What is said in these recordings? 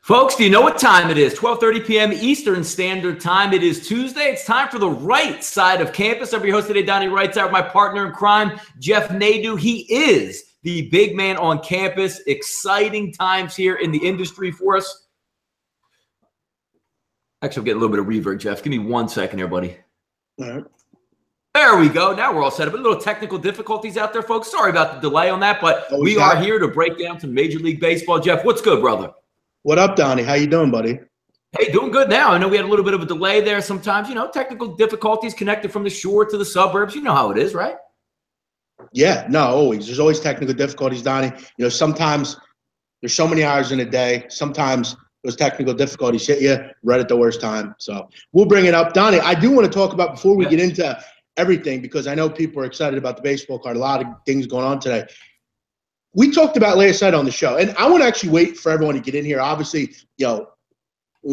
Folks, do you know what time it is? 12:30 p.m. Eastern Standard Time. It is Tuesday. It's time for the right side of campus. I'm your host today, Donnie. Right side with my partner in crime, Jeff Nadeau. He is the big man on campus. Exciting times here in the industry for us. Actually, I'm getting a little bit of reverb, Jeff. Give me 1 second here, buddy. All right. There we go. Now we're all set up. A little technical difficulties out there, folks. Sorry about the delay on that, but we are here to break down some Major League Baseball. Jeff, what's good, brother? What up, Donnie? How you doing, buddy? Hey, doing good now. I know we had a little bit of a delay there sometimes, technical difficulties connected from the shore to the suburbs. You know how it is, right? Yeah, no, always. There's always technical difficulties, Donnie. Sometimes there's so many hours in a day. Sometimes those technical difficulties hit you right at the worst time. So we'll bring it up. Donnie, I do want to talk about before we get into everything, because I know people are excited about the baseball card. A lot of things going on today. We talked about last night on the show, and I want to actually wait for everyone to get in here. Obviously, when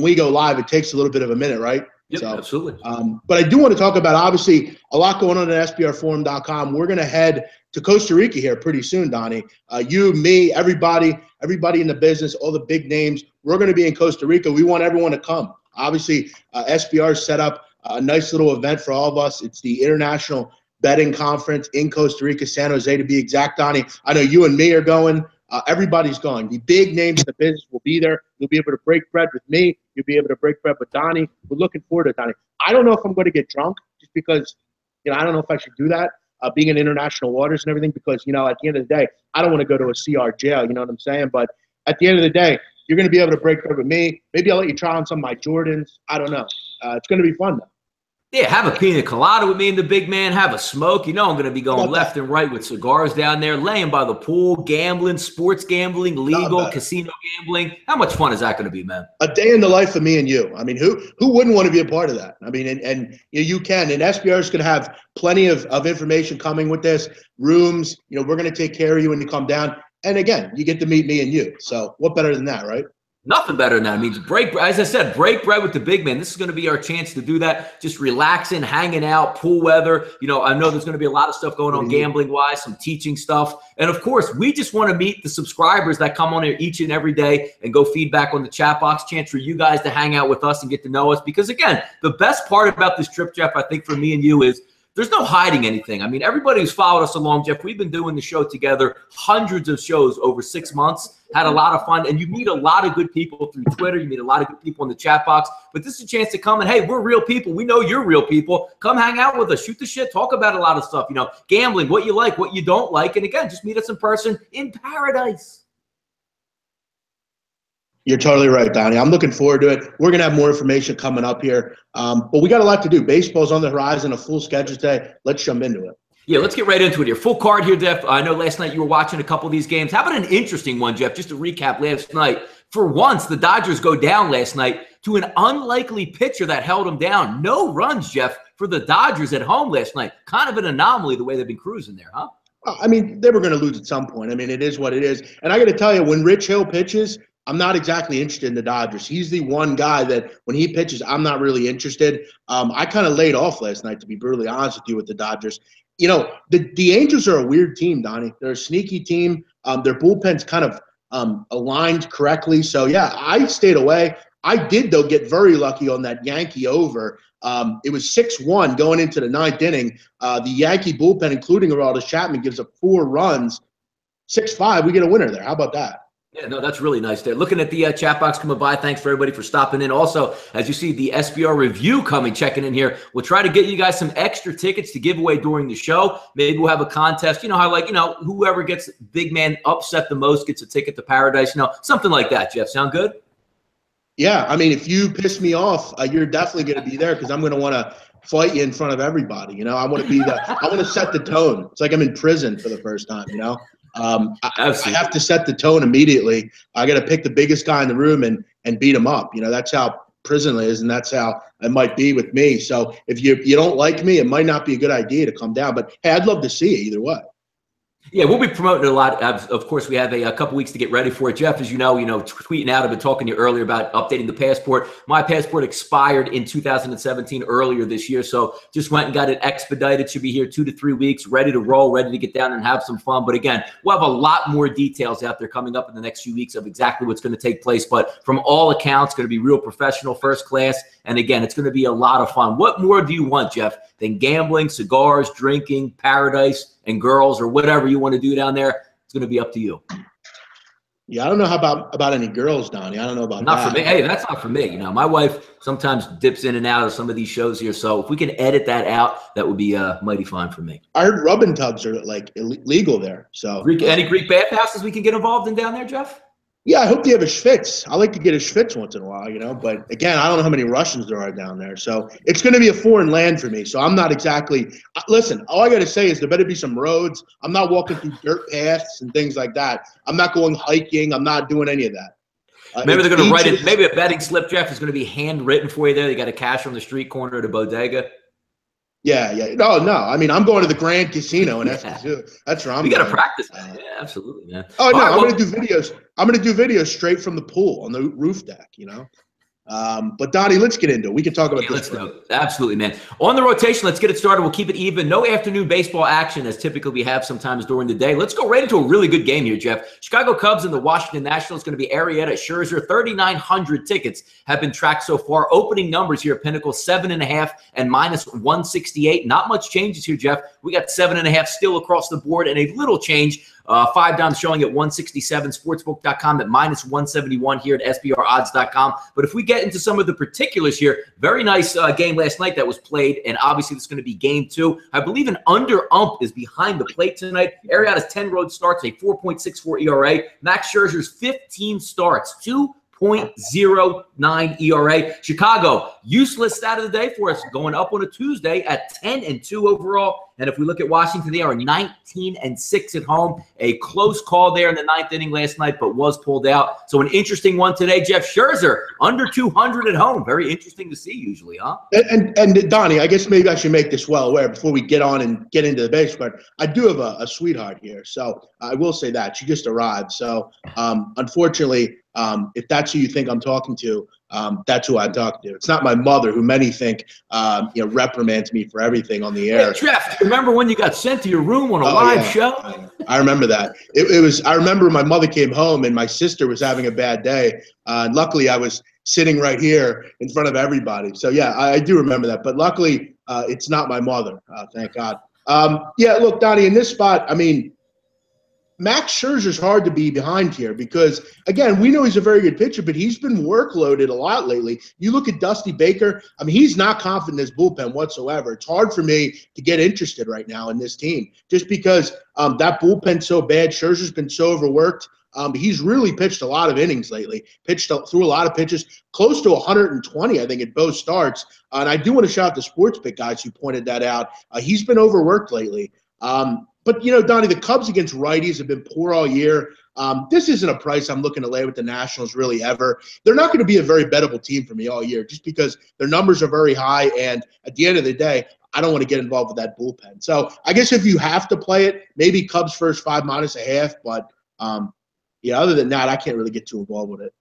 we go live, it takes a little bit of a minute, right? Yep, so, absolutely. But I do want to talk about, obviously, a lot going on at SBRforum.com. We're going to head to Costa Rica here pretty soon, Donnie. You, me, everybody in the business, all the big names, we're going to be in Costa Rica. We want everyone to come. Obviously, SBR set up a nice little event for all of us. It's the International Betting Conference in Costa Rica, San Jose to be exact, Donnie. I know you and me are going. Everybody's going. The big names in the business will be there. You'll be able to break bread with me. You'll be able to break bread with Donnie. We're looking forward to it, Donnie. I don't know if I'm going to get drunk just because, I don't know if I should do that, being in international waters and everything, because, at the end of the day, I don't want to go to a CR jail, you know what I'm saying? But at the end of the day, you're going to be able to break bread with me. Maybe I'll let you try on some of my Jordans. I don't know. It's going to be fun, though. Yeah, have a pina colada with me and the big man. Have a smoke. I'm going to be going left and right with cigars down there, laying by the pool, gambling, sports gambling, legal, casino gambling. How much fun is that going to be, man? A day in the life of me and you. I mean, who wouldn't want to be a part of that? I mean, and you can. And SBR is going to have plenty of information coming with this. Rooms, we're going to take care of you when you come down. And again, you get to meet me and you. So what better than that, right? Nothing better than that. I mean, as I said, break bread with the big man. This is going to be our chance to do that. Just relaxing, hanging out, pool weather. I know there's going to be a lot of stuff going on gambling-wise, some teaching stuff. And, of course, we just want to meet the subscribers that come on here each and every day and go feedback on the chat box. Chance for you guys to hang out with us and get to know us. Because, again, the best part about this trip, Jeff, I think for me and you is there's no hiding anything. I mean, everybody who's followed us along, Jeff, we've been doing the show together, hundreds of shows over 6 months, had a lot of fun, and you meet a lot of good people through Twitter. You meet a lot of good people in the chat box. But this is a chance to come and, hey, we're real people. We know you're real people. Come hang out with us. Shoot the shit. Talk about a lot of stuff, gambling, what you like, what you don't like. And, again, just meet us in person in paradise. You're totally right, Donnie. I'm looking forward to it. We're going to have more information coming up here. But we got a lot to do. Baseball's on the horizon, a full schedule today. Let's jump into it. Yeah, let's get right into it here. Full card here, Jeff. I know last night you were watching a couple of these games. How about an interesting one, Jeff? Just to recap last night. For once, the Dodgers go down last night to an unlikely pitcher that held them down. No runs, Jeff, for the Dodgers at home last night. Kind of an anomaly the way they've been cruising there, huh? I mean, they were going to lose at some point. I mean, it is what it is. And I got to tell you, when Rich Hill pitches, I'm not exactly interested in the Dodgers. He's the one guy that when he pitches, I'm not really interested. I kind of laid off last night, to be brutally honest with you, with the Dodgers. The Angels are a weird team, Donnie. They're a sneaky team. Their bullpen's kind of aligned correctly. So, yeah, I stayed away. I did, though, get very lucky on that Yankee over. It was 6-1 going into the ninth inning. The Yankee bullpen, including Aroldis Chapman, gives up 4 runs. 6-5, we get a winner there. How about that? Yeah, no, that's really nice there. Looking at the chat box coming by, thanks for everybody for stopping in. Also, as you see, the SBR review checking in here. We'll try to get you guys some extra tickets to give away during the show. Maybe we'll have a contest. Whoever gets big man upset the most gets a ticket to paradise. Something like that, Jeff. Sound good? Yeah, I mean, if you piss me off, you're definitely going to be there because I'm going to want to fight you in front of everybody. I want to be I want to set the tone. It's like I'm in prison for the first time, I have to set the tone immediately. I got to pick the biggest guy in the room and beat him up. That's how prison is, and that's how it might be with me. So if you don't like me, it might not be a good idea to come down. But, hey, I'd love to see you either way. Yeah, we'll be promoting it a lot. Of course, we have a couple weeks to get ready for it. Jeff, as you know, tweeting out, I've been talking to you earlier about updating the passport. My passport expired in 2017 earlier this year, so just went and got it expedited. Should be here 2 to 3 weeks, ready to roll, ready to get down and have some fun. But again, we'll have a lot more details out there coming up in the next few weeks of exactly what's going to take place. But from all accounts, going to be real professional, first class. And again, it's going to be a lot of fun. What more do you want, Jeff, than gambling, cigars, drinking, paradise, and girls, or whatever you want to do down there? It's going to be up to you. Yeah, I don't know how about any girls, Donnie. I don't know about that. Not for me. Hey, that's not for me. My wife sometimes dips in and out of some of these shows here. So if we can edit that out, that would be mighty fine for me. I heard rub and tugs are like illegal there. So any Greek bathhouses we can get involved in down there, Jeff? Yeah, I hope they have a schwitz. I like to get a schwitz once in a while, But again, I don't know how many Russians there are down there. So it's going to be a foreign land for me. So I'm not exactly – listen, all I got to say is there better be some roads. I'm not walking through dirt paths and things like that. I'm not going hiking. I'm not doing any of that. Maybe they're going to write it – maybe a betting slip, Jeff, is going to be handwritten for you there. They got a cash on the street corner at a bodega. Yeah. No. I mean, I'm going to the Grand Casino in SQ. That's where I'm going. You got to practice that. Yeah, absolutely, man. Oh, no, I'm going to do videos. I'm going to do videos straight from the pool on the roof deck, But, Donnie, let's get into it. We can talk about this. Let's go. Absolutely, man. On the rotation, let's get it started. We'll keep it even. No afternoon baseball action as typically we have sometimes during the day. Let's go right into a really good game here, Jeff. Chicago Cubs and the Washington Nationals. Going to be Arrieta, Scherzer. 3,900 tickets have been tracked so far. Opening numbers here at Pinnacle, 7.5 and -168. Not much changes here, Jeff. We got 7.5 still across the board and a little change. 5 down showing at 167, sportsbook.com at -171 here at SBRodds.com. But if we get into some of the particulars here, very nice game last night that was played, and obviously it's going to be game 2. I believe an under-ump is behind the plate tonight. Arrieta's 10 road starts, a 4.64 ERA. Max Scherzer's 15 starts, 2.09 ERA. Chicago, useless stat of the day for us, going up on a Tuesday at 10-2 overall. And if we look at Washington, they are 19-6 at home. A close call there in the 9th inning last night, but was pulled out. So an interesting one today. Jeff Scherzer, under 200 at home. Very interesting to see usually, huh? And Donnie, I guess maybe I should make this well aware before we get on and get into the baseball. I do have a sweetheart here. So I will say that. She just arrived. So unfortunately, if that's who you think I'm talking to, that's who I'm talking to. It's not my mother, who many think reprimands me for everything on the air. Hey, Jeff, remember when you got sent to your room on a live show? I remember that. I remember my mother came home and my sister was having a bad day. Luckily, I was sitting right here in front of everybody. So yeah, I do remember that. But luckily, it's not my mother. Thank God. Yeah, look, Donnie, in this spot, I mean, Max Scherzer's hard to be behind here because, again, we know he's a very good pitcher, but he's been workloaded a lot lately. You look at Dusty Baker, I mean, he's not confident in his bullpen whatsoever. It's hard for me to get interested right now in this team just because that bullpen's so bad. Scherzer's been so overworked. He's really pitched a lot of innings lately, pitched through a lot of pitches, close to 120, I think, at both starts. And I do want to shout out the Sportsbook guys who pointed that out. He's been overworked lately. But, Donnie, the Cubs against righties have been poor all year. This isn't a price I'm looking to lay with the Nationals really ever. They're not going to be a very bettable team for me all year just because their numbers are very high. And at the end of the day, I don't want to get involved with that bullpen. So I guess if you have to play it, maybe Cubs first 5 -1/2. But, other than that, I can't really get too involved with it.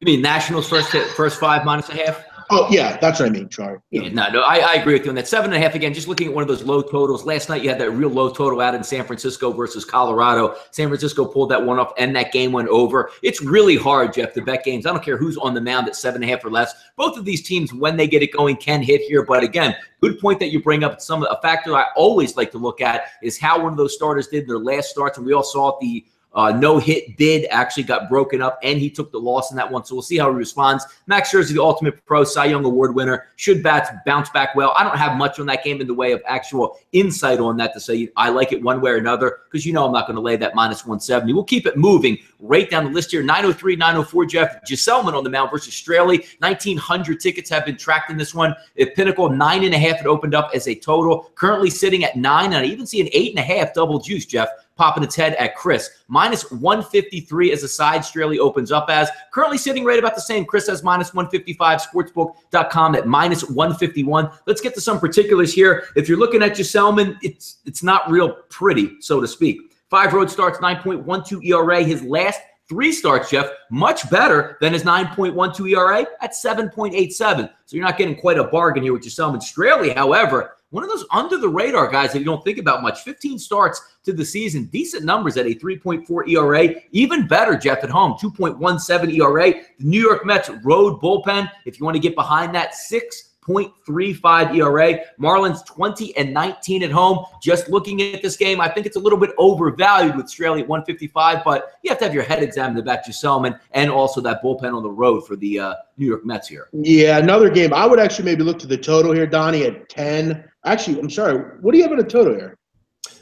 You mean Nationals first 5 -1/2? Oh, yeah, that's what I mean, sorry. Yeah, no, I agree with you on that. 7.5, again, just looking at one of those low totals. Last night you had that real low total out in San Francisco versus Colorado. San Francisco pulled that one off, and that game went over. It's really hard, Jeff, to bet games. I don't care who's on the mound at 7.5 or less. Both of these teams, when they get it going, can hit here. But, again, good point that you bring up. A factor I always like to look at is how one of those starters did in their last starts, and we all saw the no-hit bid actually got broken up, and he took the loss in that one. So we'll see how he responds. Max Scherzer, the Ultimate Pro Cy Young Award winner, should bounce back well. I don't have much on that game in the way of actual insight on that to say I like it one way or another because I'm not going to lay that -170. We'll keep it moving right down the list here. 903, 904, Jeff. Gesellman on the mound versus Straley. 1,900 tickets have been tracked in this one. At Pinnacle, 9.5 it opened up as a total. Currently sitting at 9, and I even see an 8.5 double juice, Jeff, popping its head at Chris. -153 as the side Straley opens up as. Currently sitting right about the same. Chris has -155. Sportsbook.com at -151. Let's get to some particulars here. If you're looking at Gesellman, it's not real pretty, so to speak. 5 road starts, 9.12 ERA. His last 3 starts, Jeff, much better than his 9.12 ERA at 7.87. So you're not getting quite a bargain here with Giselle Straley. However, one of those under-the-radar guys that you don't think about much. 15 starts to the season, decent numbers at a 3.4 ERA. Even better, Jeff, at home, 2.17 ERA. The New York Mets road bullpen, if you want to get behind that, 6.35 ERA. Marlins 20-19 at home. Just looking at this game, I think it's a little bit overvalued with Straley at 155, but you have to have your head examined about Giselle and also that bullpen on the road for the New York Mets here. Yeah, another game. I would actually maybe look to the total here, Donnie, at 10. Actually, I'm sorry. What do you have in a total here?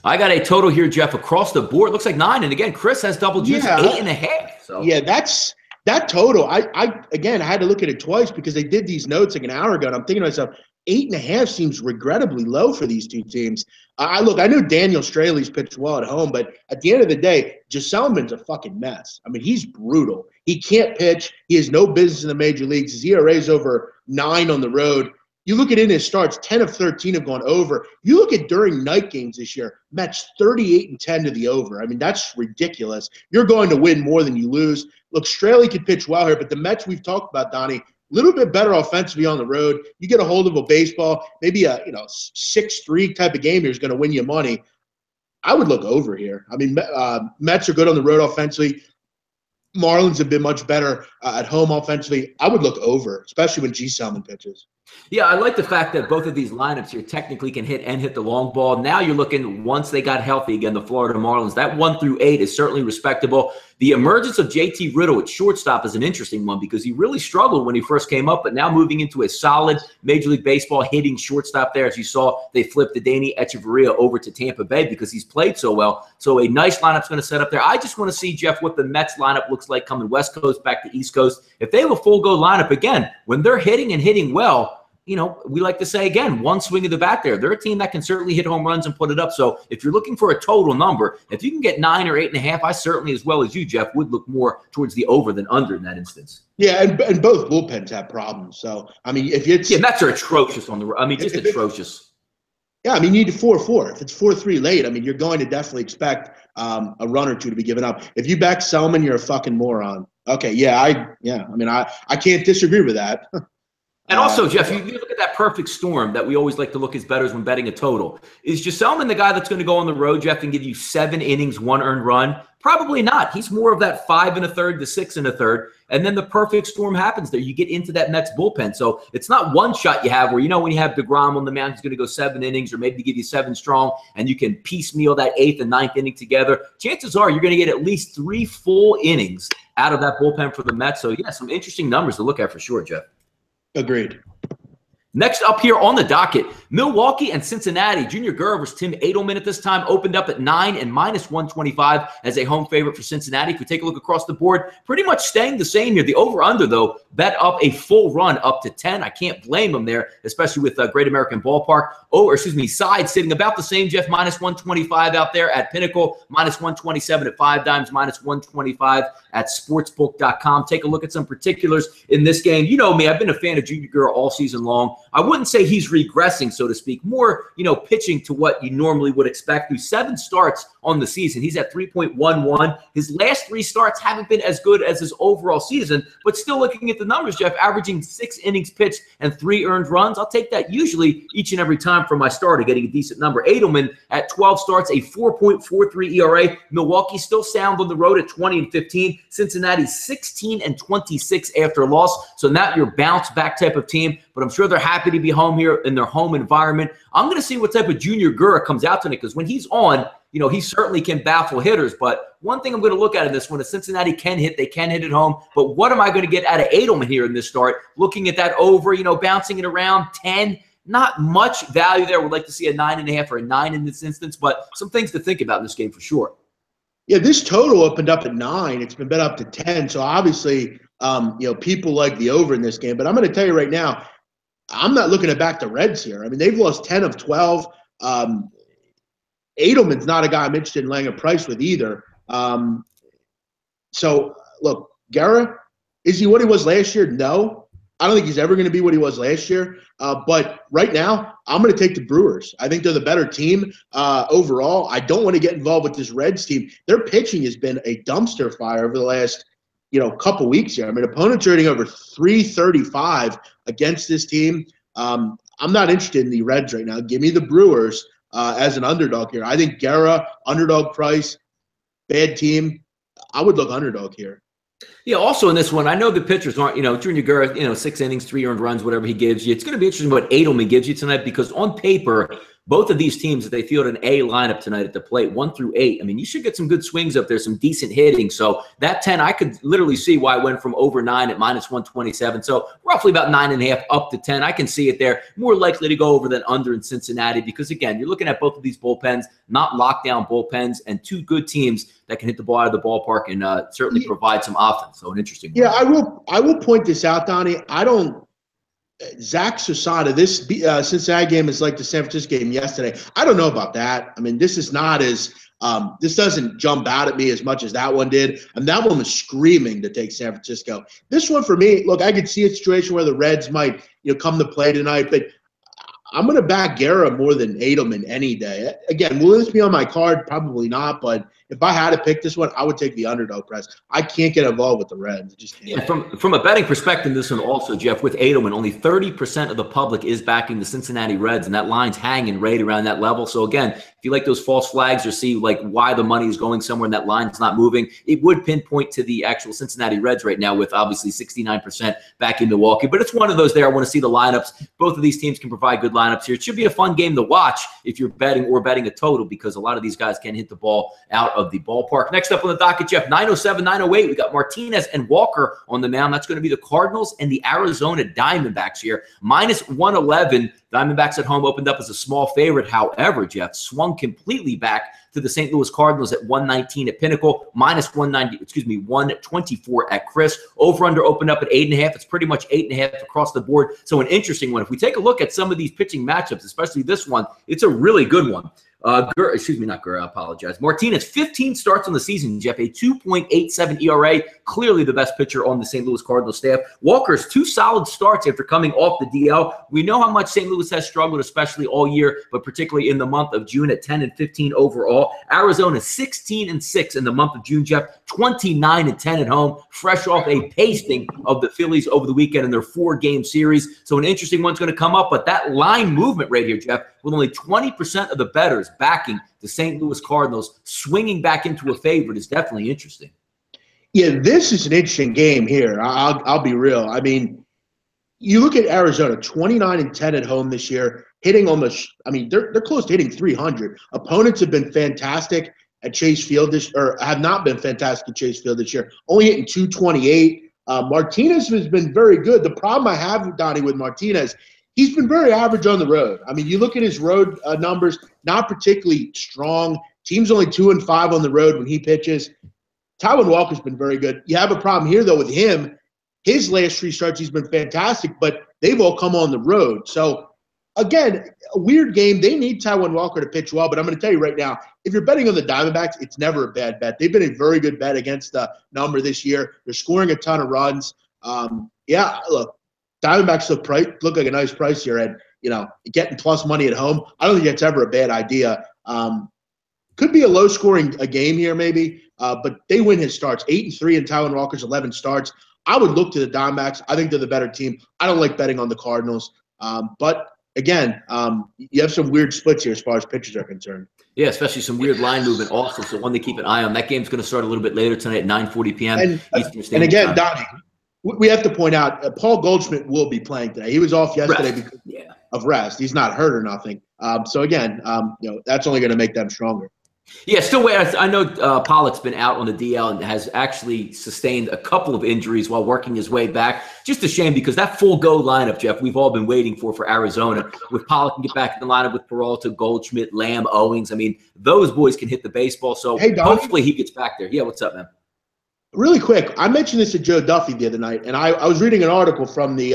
I got a total here, Jeff, across the board. It looks like 9. And again, Chris has double G's, 8.5. So yeah, that total. I had to look at it twice because they did these notes like an hour ago, and I'm thinking to myself, 8.5 seems regrettably low for these two teams. I knew Daniel Straley's pitched well at home, but at the end of the day, Gisselman's a fucking mess. I mean, he's brutal. He can't pitch. He has no business in the major leagues. His ERA is over 9 on the road. You look at in his starts, 10 of 13 have gone over. You look at during night games this year, Mets 38-10 to the over. I mean, that's ridiculous. You're going to win more than you lose. Look, Straley could pitch well here, but the Mets we've talked about, Donnie, a little bit better offensively on the road. You get a hold of a baseball, maybe a 6-3 type of game here is going to win you money. I would look over here. I mean, Mets are good on the road offensively. Marlins have been much better at home offensively. I would look over, especially when Gisselman pitches. Yeah, I like the fact that both of these lineups here technically can hit the long ball. Now you're looking, once they got healthy again, the Florida Marlins, that 1 through 8 is certainly respectable. The emergence of JT Riddle at shortstop is an interesting one because he really struggled when he first came up, but now moving into a solid Major League Baseball hitting shortstop there. As you saw, they flipped the Donnie Echeverria over to Tampa Bay because he's played so well. So a nice lineup's going to set up there. I just want to see, Jeff, what the Mets lineup looks like coming West Coast back to East Coast. If they have a full-go lineup, again, when they're hitting and hitting well, we like to say, again, one swing of the bat there. They're a team that can certainly hit home runs and put it up. So if you're looking for a total number, if you can get 9 or 8.5, I certainly, as well as you, Jeff, would look more towards the over than under in that instance. Yeah, and both bullpens have problems. So, I mean, if it's – yeah, Mets are atrocious on the – I mean, just atrocious. Yeah, I mean, you need 4-4. If it's 4-3 late, I mean, you're going to definitely expect a run or two to be given up. If you back Selman, you're a fucking moron. Okay, I can't disagree with that. And also, Jeff, you look at that perfect storm that we always like to look as bettors when betting a total. Is Gisselman the guy that's going to go on the road, Jeff, and give you 7 innings, 1 earned run? Probably not. He's more of that 5 1/3 to 6 1/3. And then the perfect storm happens there. You get into that Mets bullpen. So it's not one shot you have where, when you have DeGrom on the mound, he's going to go 7 innings or maybe give you 7 strong and you can piecemeal that 8th and 9th inning together. Chances are you're going to get at least 3 full innings out of that bullpen for the Mets. So, yeah, some interesting numbers to look at for sure, Jeff. Agreed. Next up here on the docket, Milwaukee and Cincinnati. Junior Guerra versus Tim Edelman at this time opened up at 9 and -125 as a home favorite for Cincinnati. If we take a look across the board, pretty much staying the same here. The over-under, though, bet up a full run up to 10. I can't blame them there, especially with Great American Ballpark. Side sitting about the same, Jeff, -125 out there at Pinnacle, -127 at 5 Dimes, -125 at Sportsbook.com. Take a look at some particulars in this game. You know me, I've been a fan of Junior Guerra all season long. I wouldn't say he's regressing, so to speak, more, pitching to what you normally would expect. Through 7 starts on the season, he's at 3.11. His last 3 starts haven't been as good as his overall season, but still looking at the numbers, Jeff, averaging 6 innings pitched and 3 earned runs. I'll take that usually each and every time for my starter, getting a decent number. Edelman at 12 starts, a 4.43 ERA. Milwaukee still sound on the road at 20-15. Cincinnati 16-26 after a loss. So now you're bounce back type of team, but I'm sure they're happy to be home here in their home environment. I'm going to see what type of Junior Guerra comes out tonight because when he's on, he certainly can baffle hitters. But one thing I'm going to look at in this one is Cincinnati can hit. They can hit at home. But what am I going to get out of Edelman here in this start? Looking at that over, bouncing it around 10. Not much value there. We'd like to see a 9.5 or a 9 in this instance, but some things to think about in this game for sure. Yeah, this total opened up at 9. It's been bet up to 10. So obviously, people like the over in this game. But I'm going to tell you right now, I'm not looking to back the Reds here. I mean, they've lost 10 of 12. Edelman's not a guy I'm interested in laying a price with either. So, look, Guerra, is he what he was last year? No. I don't think he's ever going to be what he was last year. But right now, I'm going to take the Brewers. I think they're the better team overall. I don't want to get involved with this Reds team. Their pitching has been a dumpster fire over the last couple weeks here. I mean, opponents are hitting over 335 against this team. I'm not interested in the Reds right now. Give me the Brewers as an underdog here. I think Guerra, underdog price, bad team. I would look underdog here. Yeah, also in this one, I know the pitchers aren't, Junior Guerra, 6 innings, 3 earned runs, whatever he gives you. It's going to be interesting what Edelman gives you tonight because on paper, both of these teams, if they field an A lineup tonight at the plate, 1 through 8, I mean, you should get some good swings up there, some decent hitting. So that 10, I could literally see why it went from over 9 at -127. So roughly about 9.5 up to 10. I can see it there. More likely to go over than under in Cincinnati because, again, you're looking at both of these bullpens, not lockdown bullpens, and 2 good teams that can hit the ball out of the ballpark and certainly provide some offense. So an interesting one. Yeah, I will point this out, Donnie. Zach Susana, this Cincinnati game is like the San Francisco game yesterday. I don't know about that. I mean, this is not as this doesn't jump out at me as much as that one did. And that one was screaming to take San Francisco. This one for me, look, I could see a situation where the Reds might come to play tonight, but I'm going to back Guerra more than Edelman any day. Again, will this be on my card? Probably not, but if I had to pick this one, I would take the underdog price. I can't get involved with the Reds. Just can't. Yeah, from a betting perspective, this one also, Jeff, with Edelman, only 30% of the public is backing the Cincinnati Reds, and that line's hanging right around that level. So, again, if you like those false flags or see like why the money is going somewhere and that line's not moving, it would pinpoint to the actual Cincinnati Reds right now with obviously 69% backing Milwaukee. But it's one of those there. I want to see the lineups. Both of these teams can provide good lineups here. It should be a fun game to watch if you're betting or betting a total because a lot of these guys can hit the ball out of the ballpark. Next up on the docket, Jeff, 907, 908. We got Martinez and Walker on the mound. That's going to be the Cardinals and the Arizona Diamondbacks here. -111. Diamondbacks at home opened up as a small favorite. However, Jeff, swung completely back to the St. Louis Cardinals at 119 at Pinnacle, -124 at Chris. Over-under opened up at 8.5. It's pretty much 8.5 across the board. So an interesting one. If we take a look at some of these pitching matchups, especially this one, it's a really good one. Not Gurr, I apologize. Martinez, 15 starts on the season, Jeff, a 2.87 ERA, clearly the best pitcher on the St. Louis Cardinals staff. Walker's 2 solid starts after coming off the DL. We know how much St. Louis has struggled, especially all year, but particularly in the month of June at 10-15 overall. Arizona, 16-6 in the month of June, Jeff, 29-10 at home, fresh off a pasting of the Phillies over the weekend in their 4-game series. So an interesting one's going to come up, but that line movement right here, Jeff, with only 20% of the bettors backing the St. Louis Cardinals swinging back into a favorite is definitely interesting. Yeah, this is an interesting game here. I'll be real. I mean, you look at Arizona, 29-10 at home this year, hitting almost. I mean, they're close to hitting 300. Opponents have been fantastic at Chase Field have not been fantastic at Chase Field this year. Only hitting 228. Martinez has been very good. The problem I have, Donnie, with Martinez, he's been very average on the road. I mean, you look at his road numbers, not particularly strong. Team's only 2-5 on the road when he pitches. Taijuan Walker's been very good. You have a problem here, though, with him. His last 3 starts, he's been fantastic, but they've all come on the road. So, again, a weird game. They need Taijuan Walker to pitch well, but I'm going to tell you right now, if you're betting on the Diamondbacks, it's never a bad bet. They've been a very good bet against the number this year. They're scoring a ton of runs. Look, Diamondbacks look like a nice price here, and getting plus money at home. I don't think that's ever a bad idea. Could be a low-scoring game here, maybe, but they win his starts. 8-3 in Taijuan Walker's 11 starts. I would look to the Diamondbacks. I think they're the better team. I don't like betting on the Cardinals, but again, you have some weird splits here as far as pitchers are concerned. Yeah, especially some weird line movement also. So one to keep an eye on. That game's going to start a little bit later tonight at 9:40 p.m. Eastern Standard And again, Time. Donnie, we have to point out Paul Goldschmidt will be playing today. He was off yesterday because of rest. He's not hurt or nothing. So again, that's only going to make them stronger. Yeah, still wait. I know Pollock's been out on the DL and has actually sustained a couple of injuries while working his way back. Just a shame because that full go lineup, Jeff, we've all been waiting for Arizona. With Pollock can get back in the lineup with Peralta, Goldschmidt, Lamb, Owings. I mean, those boys can hit the baseball. So hopefully he gets back there. Yeah, what's up, man? Really quick, I mentioned this to Joe Duffy the other night, and I was reading an article from the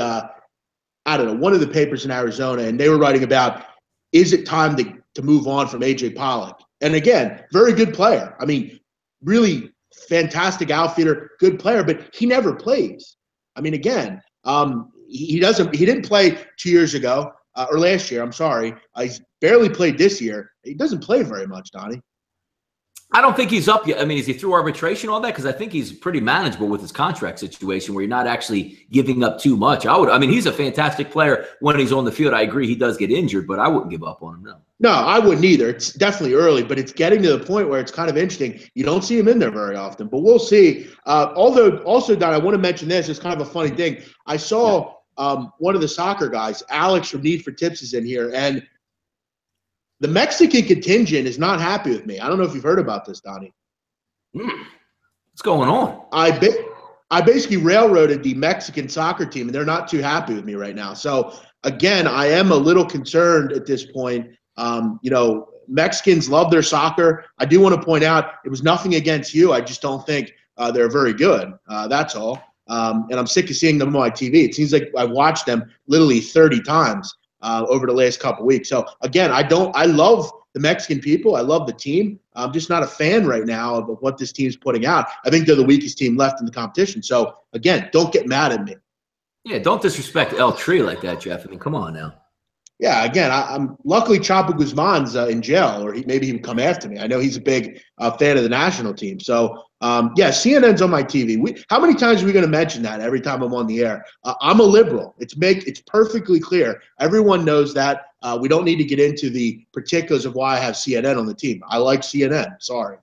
one of the papers in Arizona, and they were writing about, is it time to move on from A.J. Pollock? And again, very good player. I mean, really fantastic outfielder, good player, but he never plays. I mean, again, he didn't play 2 years ago or last year. I'm sorry. He's barely played this year. He doesn't play very much, Donnie. I don't think he's up yet. I mean, is he through arbitration, all that? Because I think he's pretty manageable with his contract situation where you're not actually giving up too much. I mean, he's a fantastic player when he's on the field. I agree he does get injured, but I wouldn't give up on him, no. No, I wouldn't either. It's definitely early, but it's getting to the point where it's kind of interesting. You don't see him in there very often, but we'll see. Although, also, Don, I want to mention this. It's kind of a funny thing. I saw one of the soccer guys, Alex from Need for Tips, is in here, and the Mexican contingent is not happy with me. I don't know if you've heard about this, Donnie. What's going on? I basically railroaded the Mexican soccer team, and they're not too happy with me right now. So, again, I am a little concerned at this point. Mexicans love their soccer. I do want to point out it was nothing against you. I just don't think they're very good. That's all. And I'm sick of seeing them on my TV. It seems like I've watched them literally 30 times over the last couple of weeks. So, again, I love the Mexican people. I love the team. I'm just not a fan right now of what this team's putting out. I think they're the weakest team left in the competition. So, again, don't get mad at me. Yeah, don't disrespect El Tree like that, Jeff. I mean, come on now. Yeah, again, I'm luckily Chapo Guzman's in jail, or maybe he would come after me. I know he's a big fan of the national team. So, yeah, CNN's on my TV. How many times are we going to mention that every time I'm on the air? I'm a liberal. It's perfectly clear. Everyone knows that. We don't need to get into the particulars of why I have CNN on the team. I like CNN. Sorry.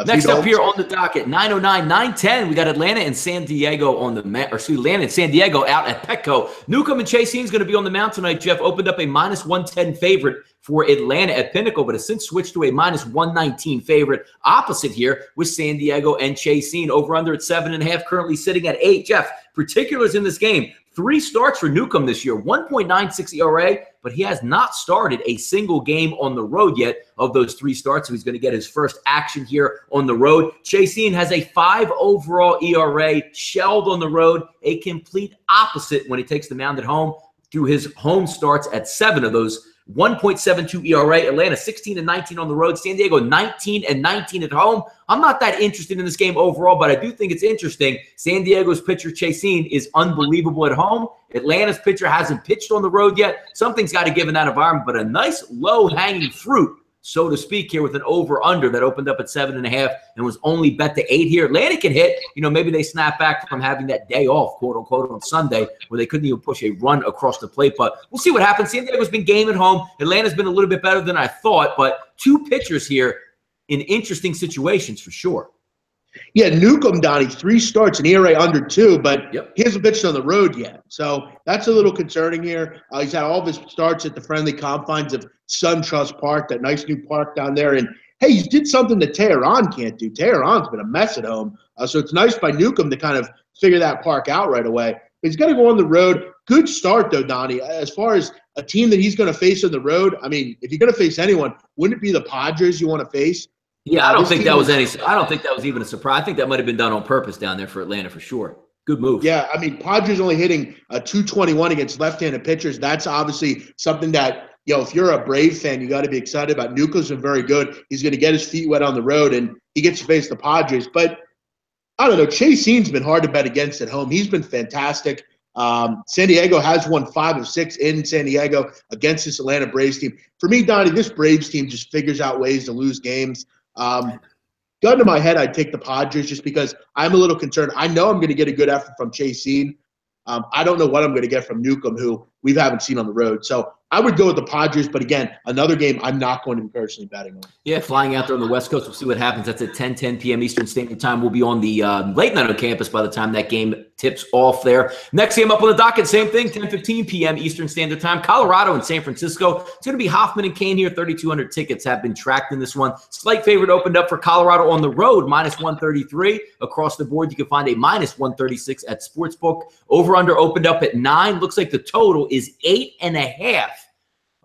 Next up here on the docket, 9:09, 9:10, we got Atlanta and San Diego on the Atlanta and San Diego out at Petco. Newcomb and Chaseen is going to be on the mound tonight. Jeff opened up a -110 favorite for Atlanta at Pinnacle, but has since switched to a -119 favorite. Opposite here with San Diego and Chaseen. Over under at 7.5, currently sitting at 8. Jeff, particulars in this game. 3 starts for Newcomb this year, 1.96 ERA, but he has not started a single game on the road yet of those 3 starts, so he's going to get his first action here on the road. Chaseen has a 5 overall ERA, shelled on the road, a complete opposite when he takes the mound at home through his home starts at 7 of those. 1.72 ERA. Atlanta 16-19 on the road. San Diego 19-19 at home. I'm not that interested in this game overall, but I do think it's interesting. San Diego's pitcher Chaseen is unbelievable at home. Atlanta's pitcher hasn't pitched on the road yet. Something's got to give in that environment, but a nice low-hanging fruit, so to speak, here with an over-under that opened up at 7.5 and was only bet to 8 here. Atlanta can hit. Maybe they snap back from having that day off, quote-unquote, on Sunday where they couldn't even push a run across the plate. But we'll see what happens. San Diego's been game at home. Atlanta's been a little bit better than I thought, but 2 pitchers here in interesting situations for sure. Yeah, Newcomb, Donnie, 3 starts, an ERA under 2, but he hasn't pitched on the road yet. So that's a little concerning here. He's had all of his starts at the friendly confines of SunTrust Park, that nice new park down there. And, hey, he did something that Tehran can't do. Tehran's been a mess at home. So it's nice by Newcomb to kind of figure that park out right away. But he's got to go on the road. Good start, though, Donnie. As far as a team that he's going to face on the road, I mean, if you're going to face anyone, wouldn't it be the Padres you want to face? Yeah, I don't think that was even a surprise. I think that might have been done on purpose down there for Atlanta for sure. Good move. Yeah, I mean, Padres only hitting a 221 against left-handed pitchers. That's obviously something that, if you're a Brave fan, you got to be excited about. Nuco's been very good. He's going to get his feet wet on the road, and he gets to face the Padres. But I don't know. Chaseen's been hard to bet against at home. He's been fantastic. San Diego has won 5 of 6 in San Diego against this Atlanta Braves team. For me, Donnie, this Braves team just figures out ways to lose games. Gun to my head, I'd take the Padres just because I'm a little concerned. I know I'm going to get a good effort from Chaseen. I don't know what I'm going to get from Newcomb, who we haven't seen on the road. So I would go with the Padres, but again, another game I'm not going to be personally betting on. Yeah, flying out there on the West Coast. We'll see what happens. That's at 10 p.m. Eastern Standard Time. We'll be on the late night on campus by the time that game tips off there. Next game up on the docket, same thing, 10:15 p.m. Eastern Standard Time. Colorado and San Francisco. It's going to be Hoffman and Kane here. 3,200 tickets have been tracked in this one. Slight favorite opened up for Colorado on the road, -133. Across the board, you can find a -136 at Sportsbook. Over-under opened up at 9. Looks like the total is 8.5.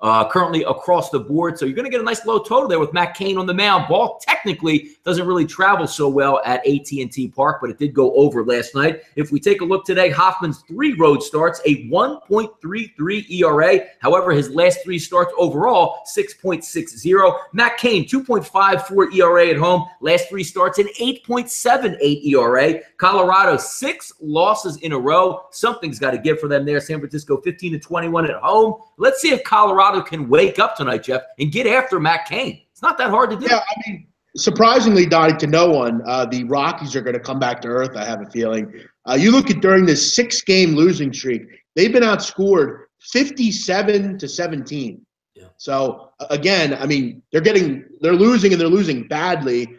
currently across the board. So you're going to get a nice low total there with Matt Cain on the mound. Ball technically doesn't really travel so well at AT&T Park, but it did go over last night. If we take a look today, Hoffman's 3 road starts, a 1.33 ERA. However, his last 3 starts overall, 6.60. Matt Cain, 2.54 ERA at home. Last 3 starts, an 8.78 ERA. Colorado, 6 losses in a row. Something's got to give for them there. San Francisco, 15-21 at home. Let's see if Colorado can wake up tonight, Jeff, and get after Matt Cain. It's not that hard to do. Yeah, I mean, surprisingly, Donnie, to no one, the Rockies are going to come back to earth, I have a feeling. You look at during this 6-game losing streak, they've been outscored 57-17. Yeah. So, again, I mean, they're losing, and they're losing badly.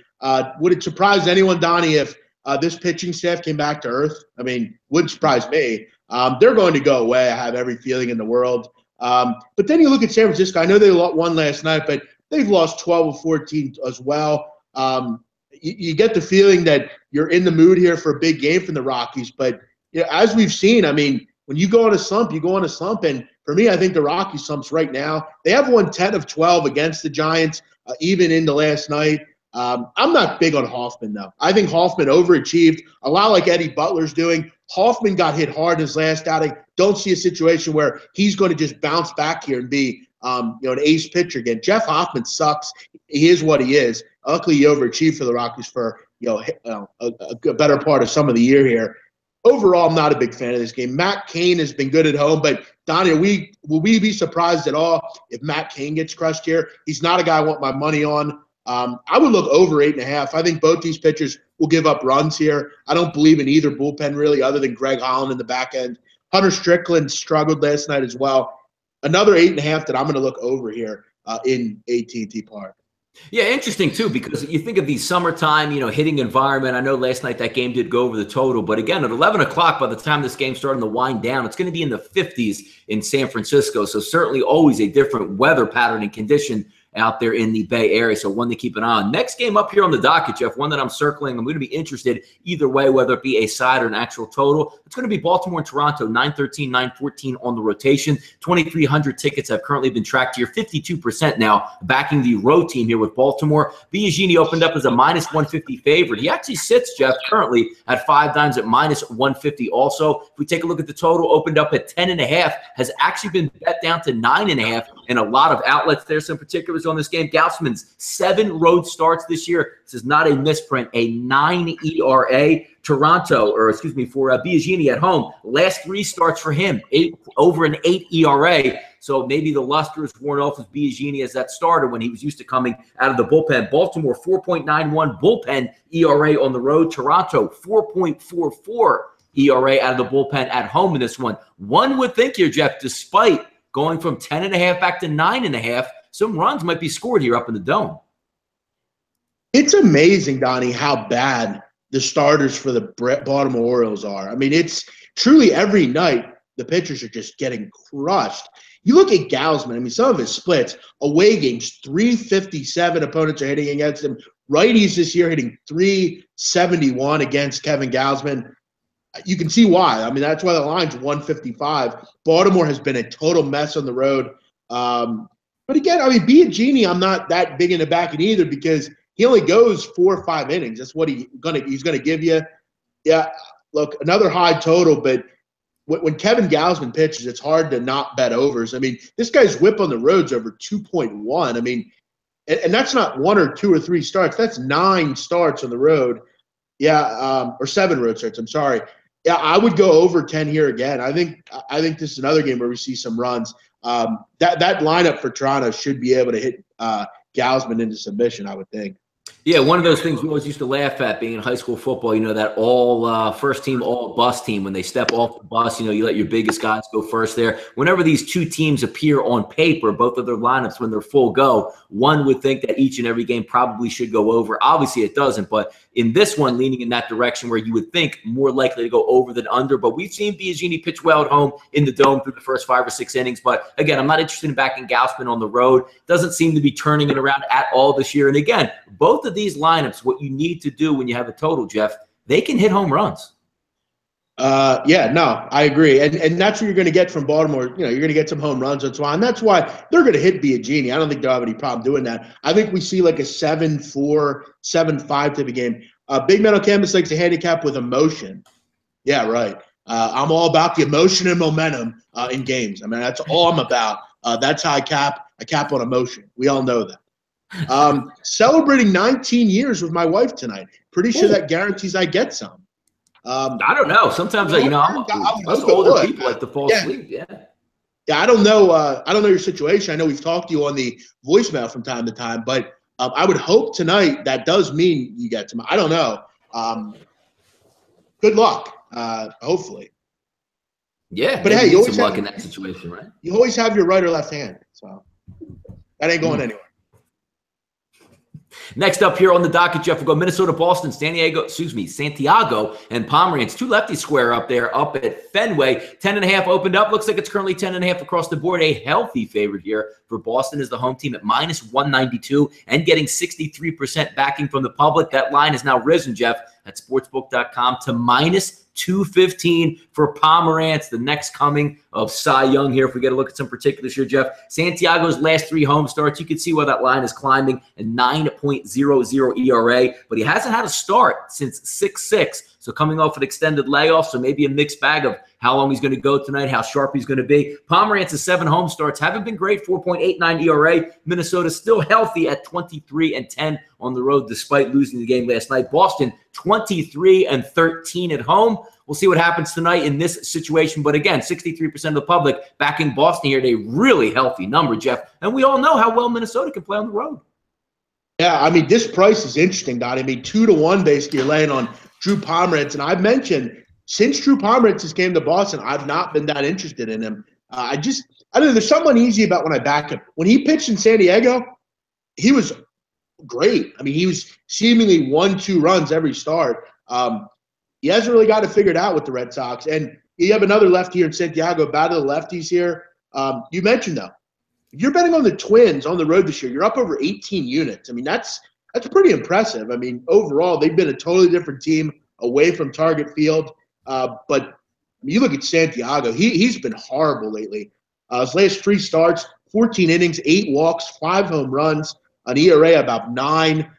Would it surprise anyone, Donnie, if this pitching staff came back to earth? I mean, wouldn't surprise me. They're going to go away. I have every feeling in the world. But then you look at San Francisco. I know they won last night, but they've lost 12 of 14 as well. You get the feeling that you're in the mood here for a big game from the Rockies. But you know, as we've seen, I mean, when you go on a slump, you go on a slump. And for me, I think the Rockies slumps right now. They have won 10 of 12 against the Giants, even into last night. I'm not big on Hoffman, though. I think Hoffman overachieved, a lot like Eddie Butler's doing. Hoffman got hit hard in his last outing. Don't see a situation where he's going to just bounce back here and be an ace pitcher again. Jeff Hoffman sucks. He is what he is. Luckily, he overachieved for the Rockies for a better part of some of the year here. Overall, I'm not a big fan of this game. Matt Cain has been good at home, but Donnie, will we be surprised at all if Matt Cain gets crushed here? He's not a guy I want my money on. I would look over 8.5. I think both these pitchers will give up runs here. I don't believe in either bullpen really, other than Greg Holland in the back end. Hunter Strickland struggled last night as well. Another 8.5 that I'm going to look over here in AT&T Park. Yeah, interesting too, because you think of the summertime, hitting environment. I know last night that game did go over the total, but again, at 11 o'clock, by the time this game's starting to wind down, it's going to be in the 50s in San Francisco. So certainly always a different weather pattern and condition out there in the Bay Area. So one to keep an eye on. Next game up here on the docket, Jeff, one that I'm circling. I'm going to be interested either way, whether it be a side or an actual total. It's going to be Baltimore and Toronto, 9-13, 9-14 on the rotation. 2,300 tickets have currently been tracked here. 52% now backing the road team here with Baltimore. Biagini opened up as a -150 favorite. He actually sits, Jeff, currently at 5 dimes at -150 also. If we take a look at the total, opened up at 10.5, has actually been bet down to 9.5 in a lot of outlets. There's some particulars on this game. Gausman's 7 road starts this year. This is not a misprint, a 9 ERA. For Biagini at home, last 3 starts for him, over an 8 ERA. So maybe the luster is worn off with Biagini as that starter when he was used to coming out of the bullpen. Baltimore, 4.91 bullpen ERA on the road. Toronto, 4.44 ERA out of the bullpen at home in this one. One would think here, Jeff, despite going from 10.5 back to 9.5, some runs might be scored here up in the Dome. It's amazing, Donnie, how bad the starters for the Baltimore Orioles are. I mean, it's truly every night the pitchers are just getting crushed. You look at Gausman, I mean, some of his splits, away games, 357 opponents are hitting against him. Righties this year hitting 371 against Kevin Gausman. You can see why. I mean, that's why the line's 155. Baltimore has been a total mess on the road. But again, I mean, Biagini, I'm not that big in the back end either because he only goes 4 or 5 innings. That's what he's gonna give you. Yeah, look, another high total, but when Kevin Gausman pitches, it's hard to not bet overs. I mean, this guy's whip on the road's over 2.1. I mean, and that's not 1 or 2 or 3 starts. That's 9 starts on the road. Yeah, or 7 road starts. I'm sorry. Yeah, I would go over 10 here again. I think this is another game where we see some runs. That lineup for Toronto should be able to hit Gausman into submission, I would think. Yeah, one of those things we always used to laugh at being in high school football, that all first team, all bus team. When they step off the bus, you let your biggest guys go first there. Whenever these two teams appear on paper, both of their lineups, when they're full go, one would think that each and every game probably should go over. Obviously, it doesn't. But in this one, leaning in that direction where you would think more likely to go over than under. But we've seen Biagini pitch well at home in the Dome through the first 5 or 6 innings. But again, I'm not interested in backing Gausman on the road. Doesn't seem to be turning it around at all this year. And again, both of these lineups, what you need to do when you have a total, Jeff, they can hit home runs. Yeah, no, I agree. And that's what you're going to get from Baltimore. You're going to get some home runs. That's why they're going to hit Biagini. I don't think they'll have any problem doing that. I think we see like a 7-4, 7-5 type of game. Big Man on Campus likes to handicap with emotion. Yeah, right. I'm all about the emotion and momentum in games. I mean, that's all I'm about. That's how I cap. I cap on emotion. We all know that. Celebrating 19 years with my wife tonight. Pretty sure that guarantees I get some. I don't know. Sometimes, us older people like to fall asleep. Yeah. Yeah, I don't know. I don't know your situation. I know we've talked to you on the voicemail from time to time, but I would hope tonight that does mean you get some. I don't know. Good luck. Hopefully. Yeah, but hey, you always some have luck in that situation, right? You always have your right or left hand, so that ain't going anywhere. Next up here on the docket, Jeff, we'll go Minnesota, Boston, Santiago, and Pomerantz. Two lefties square up there, up at Fenway. 10.5 opened up. Looks like it's currently 10.5 across the board. A healthy favorite here for Boston is the home team at -192 and getting 63% backing from the public. That line has now risen, Jeff, at sportsbook.com to -215 for Pomerantz, the next coming of Cy Young here. If we get a look at some particulars here, Jeff, Santiago's last 3 home starts, you can see why that line is climbing at 9.00 ERA, but he hasn't had a start since 6-6. So coming off an extended layoff, so maybe a mixed bag of how long he's going to go tonight, how sharp he's going to be. Pomerantz's 7 home starts haven't been great, 4.89 ERA. Minnesota still healthy at 23-10 on the road despite losing the game last night. Boston 23-13 at home. We'll see what happens tonight in this situation. But again, 63% of the public backing Boston here at a really healthy number, Jeff. And we all know how well Minnesota can play on the road. Yeah, I mean, this price is interesting, Donnie. I mean, 2-1 basically you're laying on Drew Pomerantz. And I've mentioned since Drew Pomerantz came to Boston, I've not been that interested in him. I don't know. There's something uneasy about when I back him. When he pitched in San Diego, he was great. I mean, he was seemingly 1-2 runs every start. He hasn't really got it figured out with the Red Sox. And you have another lefty here in Santiago, battle of the lefties here. You mentioned, though, if you're betting on the Twins on the road this year, you're up over 18 units. I mean, that's pretty impressive. I mean, overall, they've been a totally different team away from Target Field. But you look at Santiago, he's been horrible lately. His last 3 starts, 14 innings, 8 walks, 5 home runs, an ERA about 9.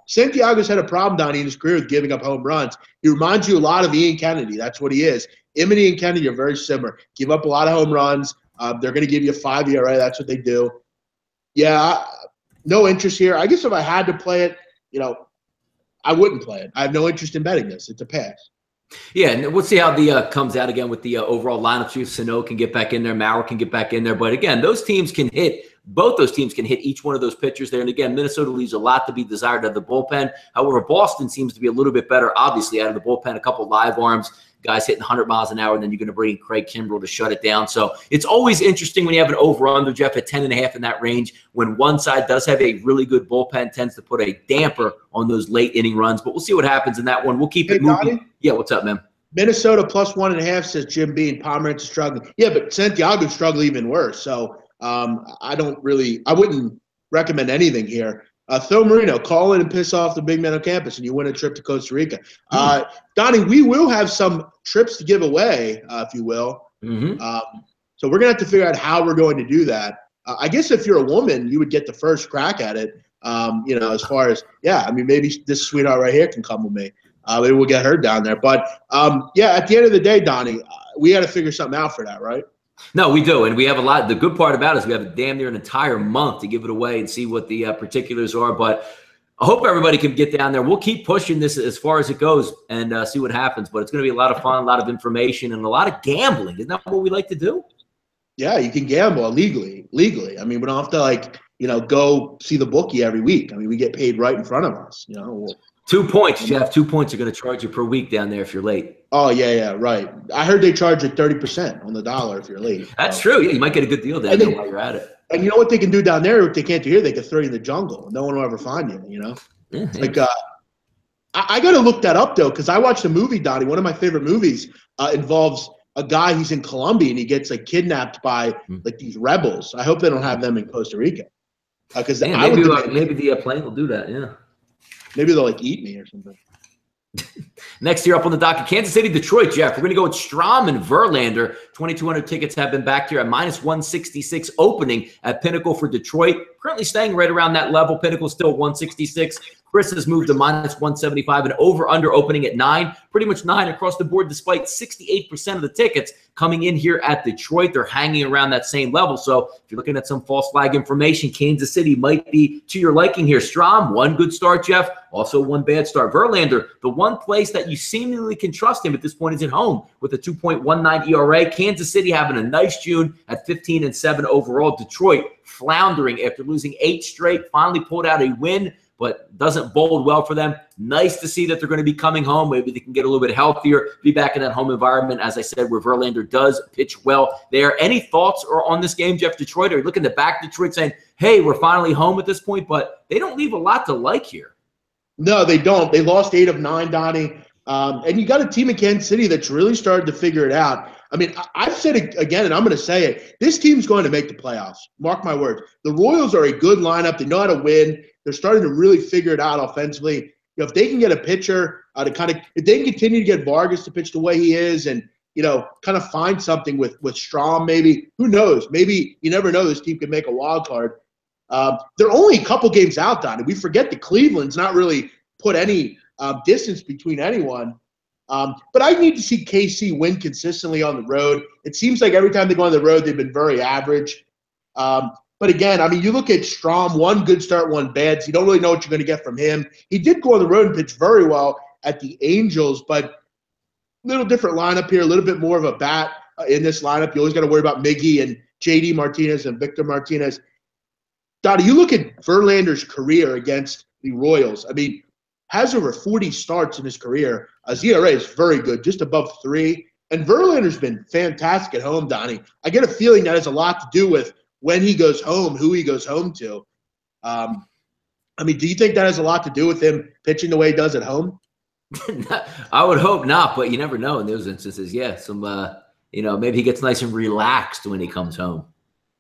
Santiago's had a problem down in his career with giving up home runs. He reminds you a lot of Ian Kennedy. That's what he is. Him and Ian Kennedy are very similar. Give up a lot of home runs. They're going to give you a 5 ERA. That's what they do. Yeah, no interest here. I guess if I had to play it, I wouldn't play it. I have no interest in betting this. It's a pass. Yeah, and we'll see how the comes out again with the overall lineup. See if Sano can get back in there, Maurer can get back in there. But again, both those teams can hit each one of those pitchers there. And again, Minnesota leaves a lot to be desired out of the bullpen. However, Boston seems to be a little bit better, obviously, out of the bullpen. A couple live arms, guys hitting 100 miles an hour, and then you're going to bring in Craig Kimbrell to shut it down. So it's always interesting when you have an over-under, Jeff, at 10.5 in that range. When one side does have a really good bullpen, tends to put a damper on those late inning runs. But we'll see what happens in that one. We'll keep it moving. Donnie? Yeah, what's up, man? Minnesota +1.5 says Jim Bean. Pomerantz is struggling. Yeah, but Santiago's struggling even worse. So I wouldn't recommend anything here. Phil Marino, call in and piss off the big man on campus, and you win a trip to Costa Rica. Donnie, we will have some trips to give away, if you will. So we're going to have to figure out how we're going to do that. I guess if you're a woman, you would get the first crack at it, as far as, maybe this sweetheart right here can come with me. Maybe we'll get her down there. But, at the end of the day, Donnie, we got to figure something out for that, right? No, we do, and we have a lot. The good part about it is we have a damn near an entire month to give it away and see what the particulars are. But I hope everybody can get down there. We'll keep pushing this as far as it goes and see what happens. But it's going to be a lot of fun, a lot of information, and a lot of gambling. Isn't that what we like to do? Yeah, you can gamble legally. I mean, we don't have to go see the bookie every week. I mean, we get paid right in front of us. 2 points, Jeff. 2 points are going to charge you per week down there if you're late. Oh, yeah, right. I heard they charge you 30% on the dollar if you're late. That's true. Yeah, you might get a good deal down there while you're at it. And you know what they can do down there? What they can't do here, they can throw you in the jungle. No one will ever find you, Yeah. Like, I got to look that up, though, because I watched a movie, Donnie. One of my favorite movies involves a guy who's in Colombia, and he gets, kidnapped by, these rebels. I hope they don't have them in Costa Rica. Because maybe the plane will do that, yeah. Maybe they'll, eat me or something. Next here up on the docket, Kansas City, Detroit, Jeff. We're going to go with Strom and Verlander. 2,200 tickets have been backed here at minus 166 opening at Pinnacle for Detroit. Currently staying right around that level. Pinnacle still 166. Chris has moved to minus 175 and over-under opening at 9. Pretty much 9 across the board despite 68% of the tickets coming in here at Detroit. They're hanging around that same level. So if you're looking at some false flag information, Kansas City might be to your liking here. Strom, one good start, Jeff. Also one bad start. Verlander, the one place that you seemingly can trust him at this point is at home with a 2.19 ERA. Kansas City having a nice June at 15-7 overall. Detroit floundering after losing 8 straight. Finally pulled out a win, but doesn't bode well for them. Nice to see that they're going to be coming home. Maybe they can get a little bit healthier, be back in that home environment, as I said, where Verlander does pitch well there. Any thoughts on this game, Jeff? Detroit, are you looking to back Detroit saying, hey, we're finally home at this point? But they don't leave a lot to like here. No, they don't. They lost 8 of 9, Donnie. And you got a team in Kansas City that's really started to figure it out. I mean, I've said it again, and I'm going to say it. This team's going to make the playoffs. Mark my words. The Royals are a good lineup. They know how to win. They're starting to really figure it out offensively. You know, if they can get a pitcher if they can continue to get Vargas to pitch the way he is, and kind of find something with Strom, maybe. Who knows? Maybe you never know. This team could make a wild card. They're only a couple games out, Donnie. We forget that Cleveland's not really put any distance between anyone. But I need to see KC win consistently on the road. It seems like every time they go on the road, they've been very average. But again, I mean, you look at Strom, one good start, one bad. So you don't really know what you're going to get from him. He did go on the road and pitch very well at the Angels, but a little different lineup here, a little bit more of a bat in this lineup. You always got to worry about Miggy and JD Martinez and Victor Martinez. Dottie, you look at Verlander's career against the Royals. I mean, has over 40 starts in his career. His ERA is very good, just above 3. And Verlander's been fantastic at home, Donnie. I get a feeling that has a lot to do with when he goes home, who he goes home to. I mean, do you think that has a lot to do with him pitching the way he does at home? I would hope not, but you never know in those instances. Yeah, some maybe he gets nice and relaxed when he comes home.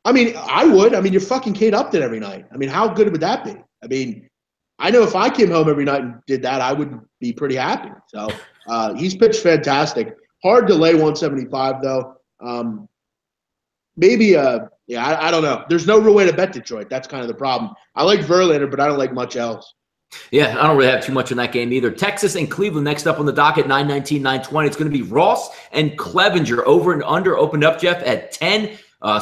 I mean, I would. I mean, you're fucking Kate Upton every night. I mean, how good would that be? I mean, I know if I came home every night and did that, I would be pretty happy. So he's pitched fantastic. Hard to lay 175, though. I don't know. There's no real way to bet Detroit. That's kind of the problem. I like Verlander, but I don't like much else. Yeah, I don't really have too much in that game either. Texas and Cleveland next up on the docket, 919, 920. It's going to be Ross and Clevenger. Over and under opened up, Jeff, at 10. A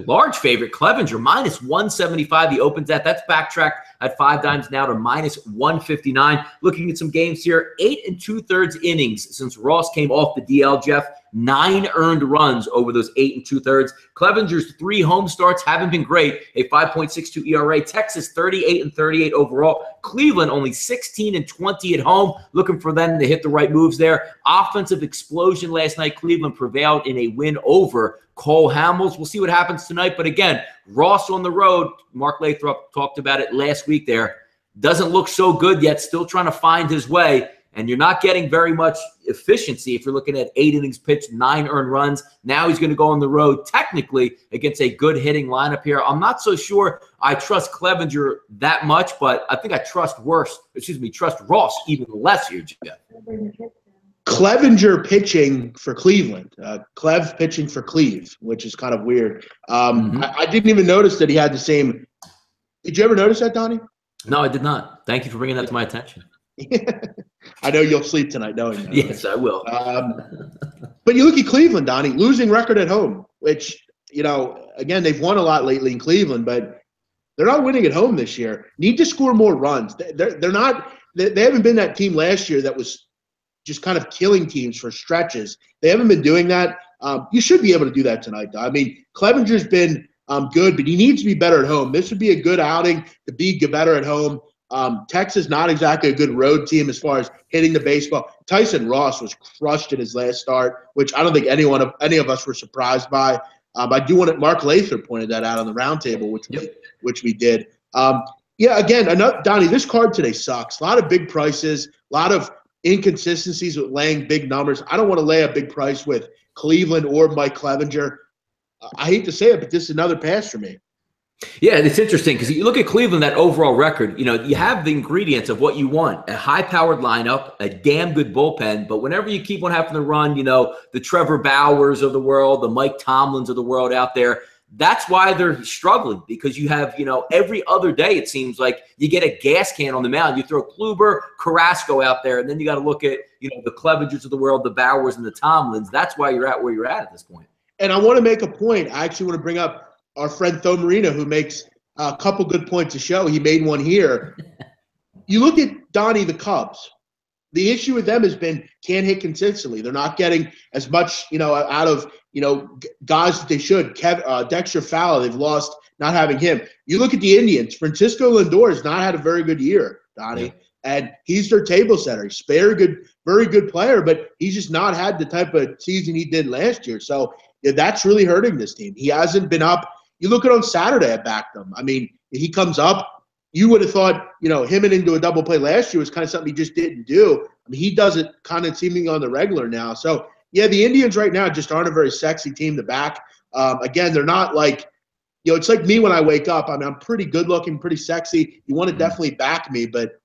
large favorite, Clevenger, minus 175. He opens at. That's backtracked at 5 dimes now to minus 159. Looking at some games here, 8 2/3 innings since Ross came off the DL, Jeff. 9 earned runs over those 8 2/3. Clevenger's 3 home starts haven't been great. A 5.62 ERA. Texas 38-38 overall. Cleveland only 16-20 at home. Looking for them to hit the right moves there. Offensive explosion last night. Cleveland prevailed in a win over Cole Hamels. We'll see what happens tonight. But again, Ross on the road. Mark Lathrop talked about it last week there. Doesn't look so good yet. Still trying to find his way. And you're not getting very much efficiency if you're looking at 8 innings pitched, 9 earned runs. Now he's going to go on the road technically against a good hitting lineup here. I'm not so sure I trust Clevenger that much, but I think I trust Ross even less here, Jeff. Clevenger pitching for Cleveland. Clev pitching for Cleve, which is kind of weird. I didn't even notice that he had the same. Did you ever notice that, Donnie? No, I did not. Thank you for bringing that to my attention. I know you'll sleep tonight knowing that. Yes, I will. But you look at Cleveland, Donnie, losing record at home, which, again, they've won a lot lately in Cleveland, but they're not winning at home this year. Need to score more runs. They're not – they haven't been that team last year that was just kind of killing teams for stretches. They haven't been doing that. You should be able to do that tonight, though. I mean, Clevenger's been good, but he needs to be better at home. This would be a good outing to be better at home. Texas, not exactly a good road team as far as hitting the baseball. Tyson Ross was crushed in his last start, which I don't think any of us were surprised by. I do want to. Mark Lathrop pointed that out on the roundtable, which we did. Donnie, this card today sucks. A lot of big prices, a lot of inconsistencies with laying big numbers. I don't want to lay a big price with Cleveland or Mike Clevenger. I hate to say it, but this is another pass for me. Yeah, it's interesting because you look at Cleveland, that overall record, you have the ingredients of what you want: a high-powered lineup, a damn good bullpen. But whenever you keep on having to run, the Trevor Bauers of the world, the Mike Tomlins of the world out there, that's why they're struggling, because you have, every other day it seems like you get a gas can on the mound. You throw Kluber, Carrasco out there, and then you got to look at, the Clevengers of the world, the Bauers and the Tomlins. That's why you're at where you're at this point. And I want to make a point. I actually want to bring up our friend Tho Marino, who makes a couple good points a show. He made one here. You look at Donnie, the Cubs. The issue with them has been can't hit consistently. They're not getting as much, out of, guys that they should. Dexter Fowler, they've lost not having him. You look at the Indians. Francisco Lindor has not had a very good year, Donnie. Yeah. And he's their table setter. He's very good player, but he's just not had the type of season he did last year. So yeah, that's really hurting this team. He hasn't been up. You look at on Saturday, I backed him. I mean, he comes up. You would have thought, him and into a double play last year was kind of something he just didn't do. I mean, he does it kind of seemingly on the regular now. So, yeah, the Indians right now just aren't a very sexy team to back. Again, they're not like, it's like me when I wake up. I mean, I'm pretty good looking, pretty sexy. You want to definitely back me, but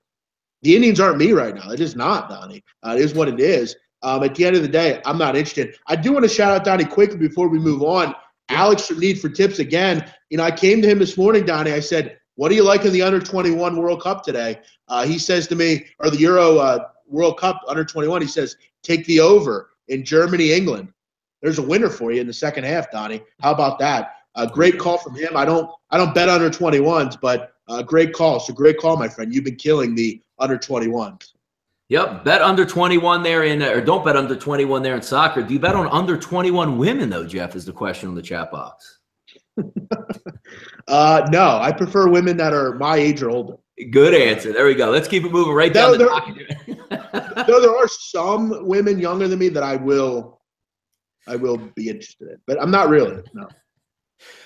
the Indians aren't me right now. They're just not, Donnie. It is what it is. At the end of the day, I'm not interested. I do want to shout out Donnie quickly before we move on. Alex from Need for Tips again. I came to him this morning, Donnie. I said, what do you like in the under-21 World Cup today? He says to me, or the Euro World Cup under-21, he says, take the over in Germany, England. There's a winner for you in the second half, Donnie. How about that? A great call from him. I don't bet under-21s, but great call. So great call, my friend. You've been killing the under-21s. Yep, bet under 21 there or don't bet under 21 there in soccer. Do you bet on under 21 women though, Jeff, is the question on the chat box. No, I prefer women that are my age or older. Good answer. There we go. Let's keep it moving right down the docket. Though there are some women younger than me that I will be interested in, but I'm not really, no.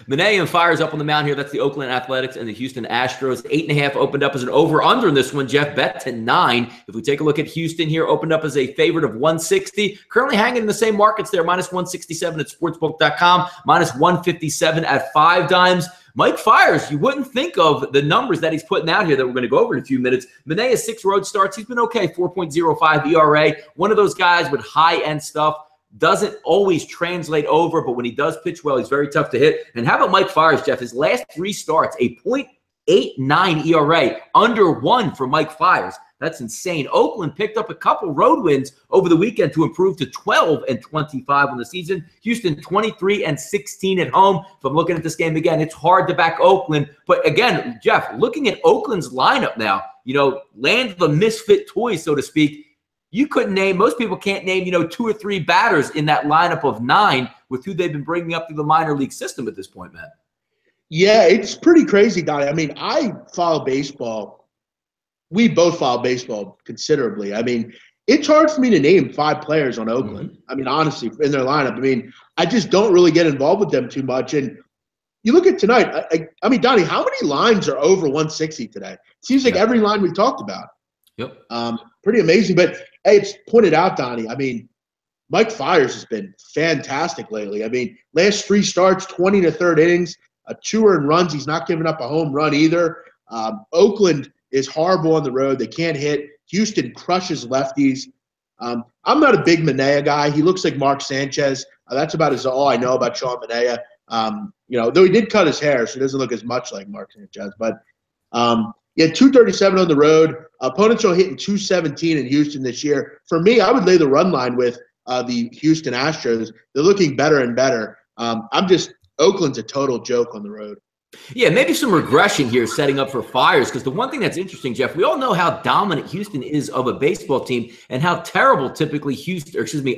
Manaea fires up on the mound here. That's the Oakland Athletics and the Houston Astros. 8.5 opened up as an over-under in this one, Jeff. Bet to 9. If we take a look at Houston here, opened up as a favorite of 160. Currently hanging in the same markets there, minus 167 at sportsbook.com, minus 157 at 5 dimes. Mike Fiers, you wouldn't think of the numbers that he's putting out here that we're going to go over in a few minutes. Manaea, 6 road starts. He's been okay, 4.05 ERA. One of those guys with high-end stuff. Doesn't always translate over, but when he does pitch well, he's very tough to hit. And how about Mike Fiers, Jeff? His last 3 starts, a .89 ERA, under 1 for Mike Fiers. That's insane. Oakland picked up a couple road wins over the weekend to improve to 12-25 on the season. Houston 23-16 at home. If I'm looking at this game again, it's hard to back Oakland. But again, Jeff, looking at Oakland's lineup now, land the misfit toys, so to speak. You couldn't name, most people can't name, 2 or 3 batters in that lineup of 9 with who they've been bringing up through the minor league system at this point, man. Yeah, it's pretty crazy, Donnie. I mean, I follow baseball. We both follow baseball considerably. I mean, it's hard for me to name 5 players on Oakland. Mm-hmm. I mean, honestly, in their lineup. I mean, I just don't really get involved with them too much. And you look at tonight, I mean, Donnie, how many lines are over 160 today? It seems like every line we've talked about. Yep. Pretty amazing. But, hey, it's pointed out, Donnie. I mean, Mike Fiers has been fantastic lately. I mean, last 3 starts, 20 to third innings, 2 earned runs. He's not giving up a home run either. Oakland is horrible on the road. They can't hit. Houston crushes lefties. I'm not a big Manaea guy. He looks like Mark Sanchez. That's about all I know about Sean Manaea. Though he did cut his hair, so he doesn't look as much like Mark Sanchez. But, 237 on the road. Opponents are hitting 217 in Houston this year. For me, I would lay the run line with the Houston Astros. They're looking better and better. Oakland's a total joke on the road. Yeah, maybe some regression here setting up for Fiers, because the one thing that's interesting, Jeff, we all know how dominant Houston is of a baseball team and how terrible typically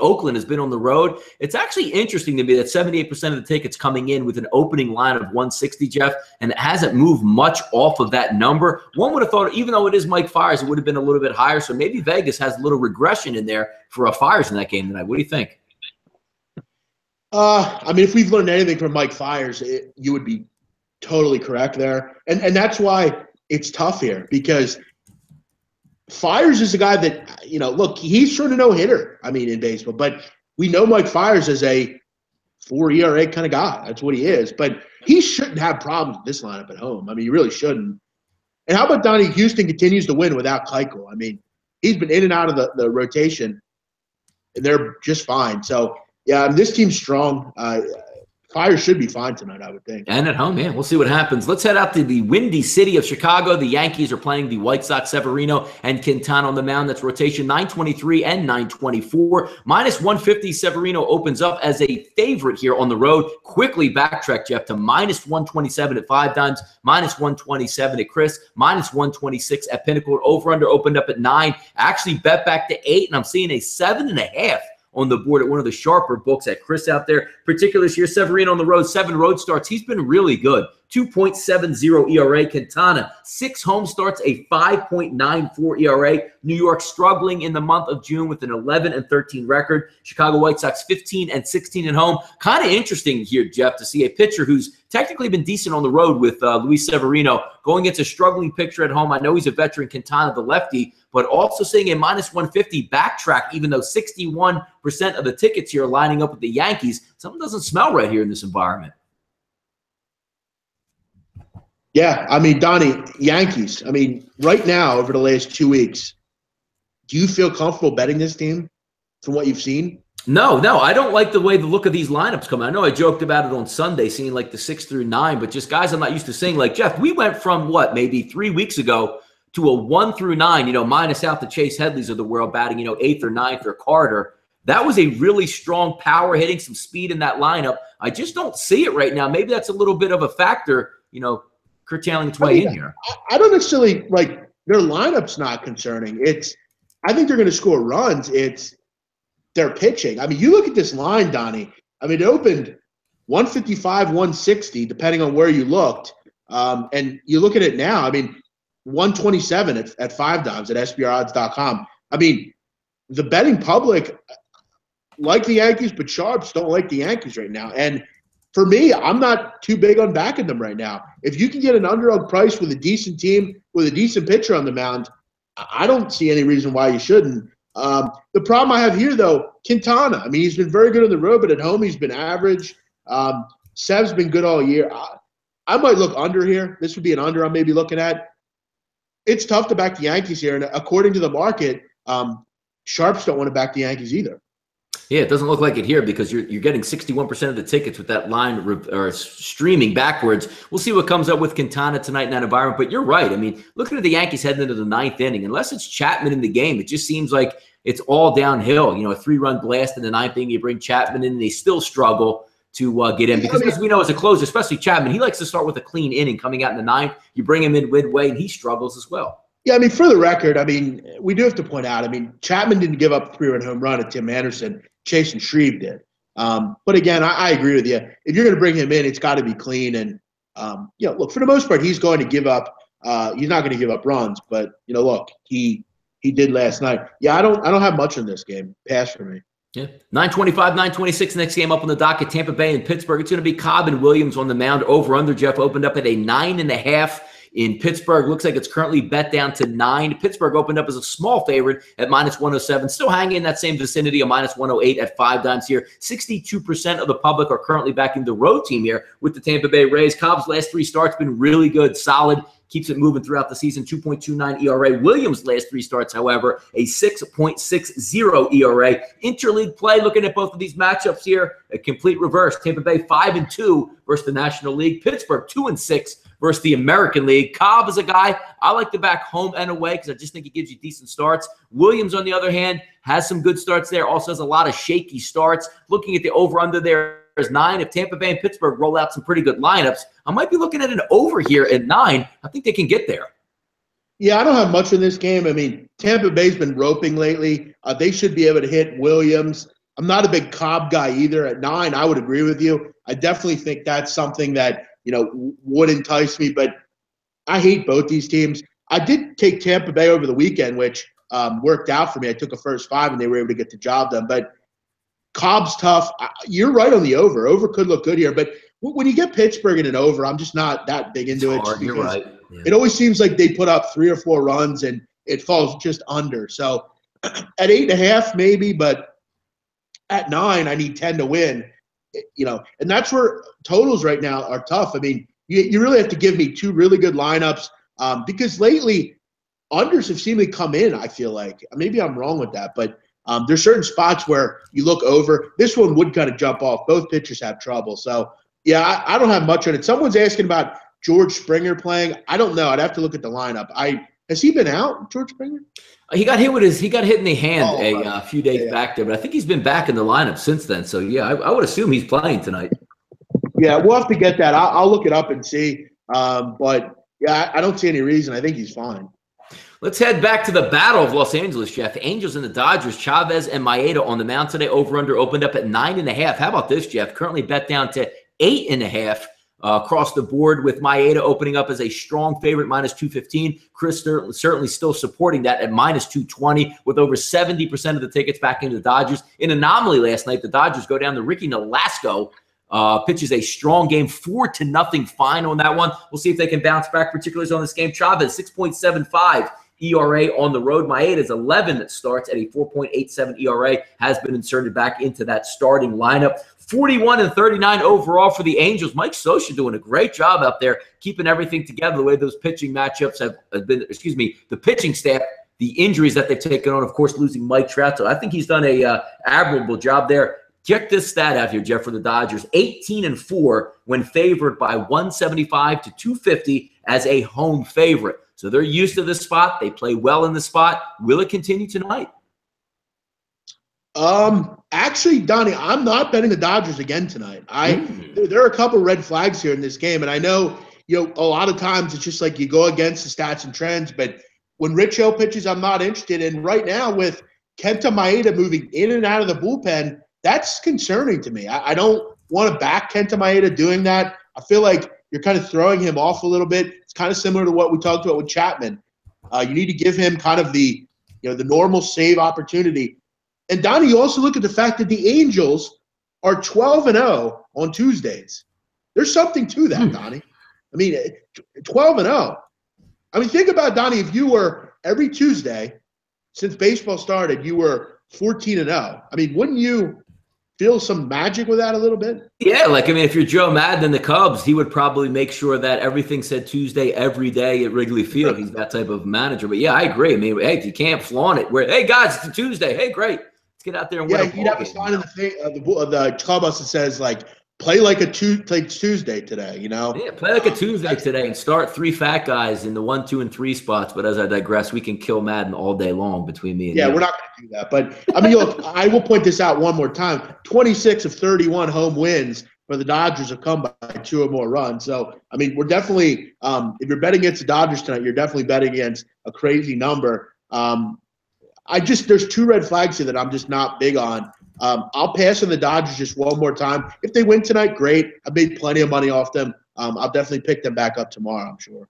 Oakland has been on the road. It's actually interesting to me that 78% of the tickets coming in with an opening line of 160, Jeff, and it hasn't moved much off of that number. One would have thought, even though it is Mike Fiers, it would have been a little bit higher. So maybe Vegas has a little regression in there for a Fiers in that game tonight. What do you think? I mean, if we've learned anything from Mike Fiers, you would be totally correct there. And that's why it's tough here, because Fiers is a guy that, look, he's sort of no hitter, I mean, in baseball. But we know Mike Fiers as a 4 ERA kind of guy. That's what he is. But he shouldn't have problems with this lineup at home. I mean, he really shouldn't. And how about Donnie? Houston continues to win without Keuchel. I mean, he's been in and out of the rotation, and they're just fine. So, yeah, this team's strong. Fire should be fine tonight, I would think. And at home, yeah. We'll see what happens. Let's head out to the windy city of Chicago. The Yankees are playing the White Sox. Severino and Quintana on the mound. That's rotation 923 and 924. Minus 150, Severino opens up as a favorite here on the road. Quickly backtrack, Jeff, to minus 127 at 5 times, minus 127 at Chris, minus 126 at Pinnacle. Over-under opened up at 9. Actually bet back to 8, and I'm seeing a 7.5 on the board at one of the sharper books at Chris out there. Particularly this year, Severino on the road, 7 road starts. He's been really good. 2.70 ERA. Quintana, 6 home starts, a 5.94 ERA. New York struggling in the month of June with an 11-13 record. Chicago White Sox 15-16 at home. Kind of interesting here, Jeff, to see a pitcher who's technically been decent on the road with Luis Severino going against a struggling pitcher at home. I know he's a veteran, Quintana, the lefty, but also seeing a minus 150 backtrack, even though 61% of the tickets here are lining up with the Yankees. Something doesn't smell right here in this environment. Yeah, I mean, Donnie, Yankees. I mean, right now, over the last 2 weeks, do you feel comfortable betting this team from what you've seen? No, I don't like the way the look of these lineups come. I know I joked about it on Sunday, seeing like the 6 through 9, but just guys I'm not used to seeing. Like, Jeff, we went from maybe 3 weeks ago to a 1 through 9, minus out the Chase Headleys of the world batting, 8th or 9th or Carter. That was a really strong power hitting, some speed in that lineup. I just don't see it right now. Maybe that's a little bit of a factor, curtailing its way in here. I don't necessarily like their lineup's not concerning. I think they're going to score runs. It's their pitching. I mean, you look at this line, Donnie. I mean, it opened 155, 160, depending on where you looked. And you look at it now, I mean, 127 at 5 times at SBRodds.com. I mean, the betting public like the Yankees, but sharps don't like the Yankees right now. And for me, I'm not too big on backing them right now. If you can get an underdog price with a decent team, with a decent pitcher on the mound, I don't see any reason why you shouldn't. The problem I have here, though, Quintana. I mean, he's been very good on the road, but at home he's been average. Sev's been good all year. I might look under here. This would be an under I'm maybe looking at. It's tough to back the Yankees here, and according to the market, sharps don't want to back the Yankees either. Yeah, it doesn't look like it here because you're getting 61% of the tickets with that line or streaming backwards. We'll see what comes up with Quintana tonight in that environment. But you're right. I mean, looking at the Yankees heading into the 9th inning, unless it's Chapman in the game, it just seems like it's all downhill. A 3-run blast in the 9th inning, you bring Chapman in, and they still struggle to get in. Because as we know, as a closer, especially Chapman, he likes to start with a clean inning coming out in the 9th. You bring him in midway, and he struggles as well. Yeah, I mean, for the record, I mean, we do have to point out, I mean, Chapman didn't give up a 3-run home run at Tim Anderson. Chase and Shreve did. But again, I agree with you. If you're going to bring him in, it's got to be clean. And, look, for the most part, he's going to give up he's not going to give up runs. But, look, he did last night. Yeah, I don't have much in this game. Pass for me. Yeah, 9:25, 9:26. Next game up on the docket, Tampa Bay and Pittsburgh. It's going to be Cobb and Williams on the mound. Over/under, Jeff, opened up at a 9.5 in Pittsburgh. Looks like it's currently bet down to 9. Pittsburgh opened up as a small favorite at minus 107. Still hanging in that same vicinity of minus 108 at 5 times here. 62% of the public are currently backing the road team here with the Tampa Bay Rays. Cobb's last 3 starts been really good, solid. Keeps it moving throughout the season, 2.29 ERA. Williams' last 3 starts, however, a 6.60 ERA. Interleague play, looking at both of these matchups here, a complete reverse. Tampa Bay 5-2 versus the National League. Pittsburgh 2-6 versus the American League. Cobb is a guy I like to back home and away because I just think he gives you decent starts. Williams, on the other hand, has some good starts there. Also has a lot of shaky starts. Looking at the over-under there is 9. If Tampa Bay and Pittsburgh roll out some pretty good lineups, I might be looking at an over here at 9. I think they can get there. Yeah, I don't have much in this game. I mean, Tampa Bay's been roping lately. They should be able to hit Williams. I'm not a big Cobb guy either. At 9, I would agree with you. I definitely think that's something that, would entice me. But I hate both these teams. I did take Tampa Bay over the weekend, which worked out for me. I took a first 5, and they were able to get the job done. But Cobb's tough. You're right on the over. Over could look good here. But when you get Pittsburgh in an over, I'm just not that big into it. You're right. Yeah. It always seems like they put up 3 or 4 runs, and it falls just under. So at 8.5 maybe, but at 9, I need 10 to win. and that's where totals right now are tough. I mean, you really have to give me two really good lineups because lately unders have seemingly come in, I feel like. Maybe I'm wrong with that, but there's certain spots where you look over. This one would kind of jump off. Both pitchers have trouble. So, yeah, I don't have much on it. Someone's asking about George Springer playing. I don't know. I'd have to look at the lineup. Has he been out, George Springer? He got hit in the hand a few days back there, but I think he's been back in the lineup since then. So, yeah, I would assume he's playing tonight. Yeah, we'll have to get that. I'll look it up and see. But, yeah, I don't see any reason. I think he's fine. Let's head back to the Battle of Los Angeles, Jeff. The Angels and the Dodgers, Chavez and Maeda on the mound today. Over-under opened up at 9.5. How about this, Jeff? Currently bet down to 8.5 across the board, with Maeda opening up as a strong favorite, -215. Chris certainly still supporting that at -220, with over 70% of the tickets back into the Dodgers. In anomaly last night, the Dodgers go down to Ricky Nolasco. Pitches a strong game, 4-0 final on that one. We'll see if they can bounce back, particularly on this game. Chavez, 6.75 ERA on the road. Maeda's 11 starts at a 4.87 ERA, has been inserted back into that starting lineup. 41-39 overall for the Angels. Mike Scioscia doing a great job out there, keeping everything together the way those pitching matchups have been, the pitching staff, the injuries that they've taken on, of course, losing Mike Trout. So I think he's done a admirable job there. Check this stat out here, Jeff, for the Dodgers. 18-4 when favored by 175 to 250 as a home favorite. So they're used to this spot. They play well in the spot. Will it continue tonight? Actually, Donnie, I'm not betting the Dodgers again tonight. There are a couple red flags here in this game, and I know, a lot of times it's just like you go against the stats and trends, but when Rich Hill pitches, I'm not interested. And right now with Kenta Maeda moving in and out of the bullpen, that's concerning to me. I don't want to back Kenta Maeda doing that. I feel like you're kind of throwing him off a little bit. It's kind of similar to what we talked about with Chapman. You need to give him kind of the normal save opportunity. And Donnie, you also look at the fact that the Angels are 12-0 on Tuesdays. There's something to that, Donnie. I mean, 12-0. I mean, think about, Donnie, if you were every Tuesday since baseball started, you were 14-0. I mean, wouldn't you feel some magic with that a little bit? Yeah, if you're Joe Madden and the Cubs, he would probably make sure that everything said Tuesday every day at Wrigley Field. He's that type of manager. But, yeah, I agree. I mean, hey, you can't flaunt it. Hey, guys, it's a Tuesday. Hey, great. Let's get out there and win a ball game. Yeah, you'd have a sign in the clubhouse that says, play like Tuesday today, Yeah, play like a Tuesday today and start 3 fat guys in the 1, 2, and 3 spots. But as I digress, we can kill Madden all day long between me and you. Yeah, we're not going to do that. But, I mean, look, I will point this out one more time. 26 of 31 home wins for the Dodgers have come by 2 or more runs. So, I mean, we're definitely if you're betting against the Dodgers tonight, you're definitely betting against a crazy number. There's 2 red flags here that I'm just not big on. I'll pass on the Dodgers just one more time. If they win tonight, great. I made plenty of money off them. I'll definitely pick them back up tomorrow, I'm sure.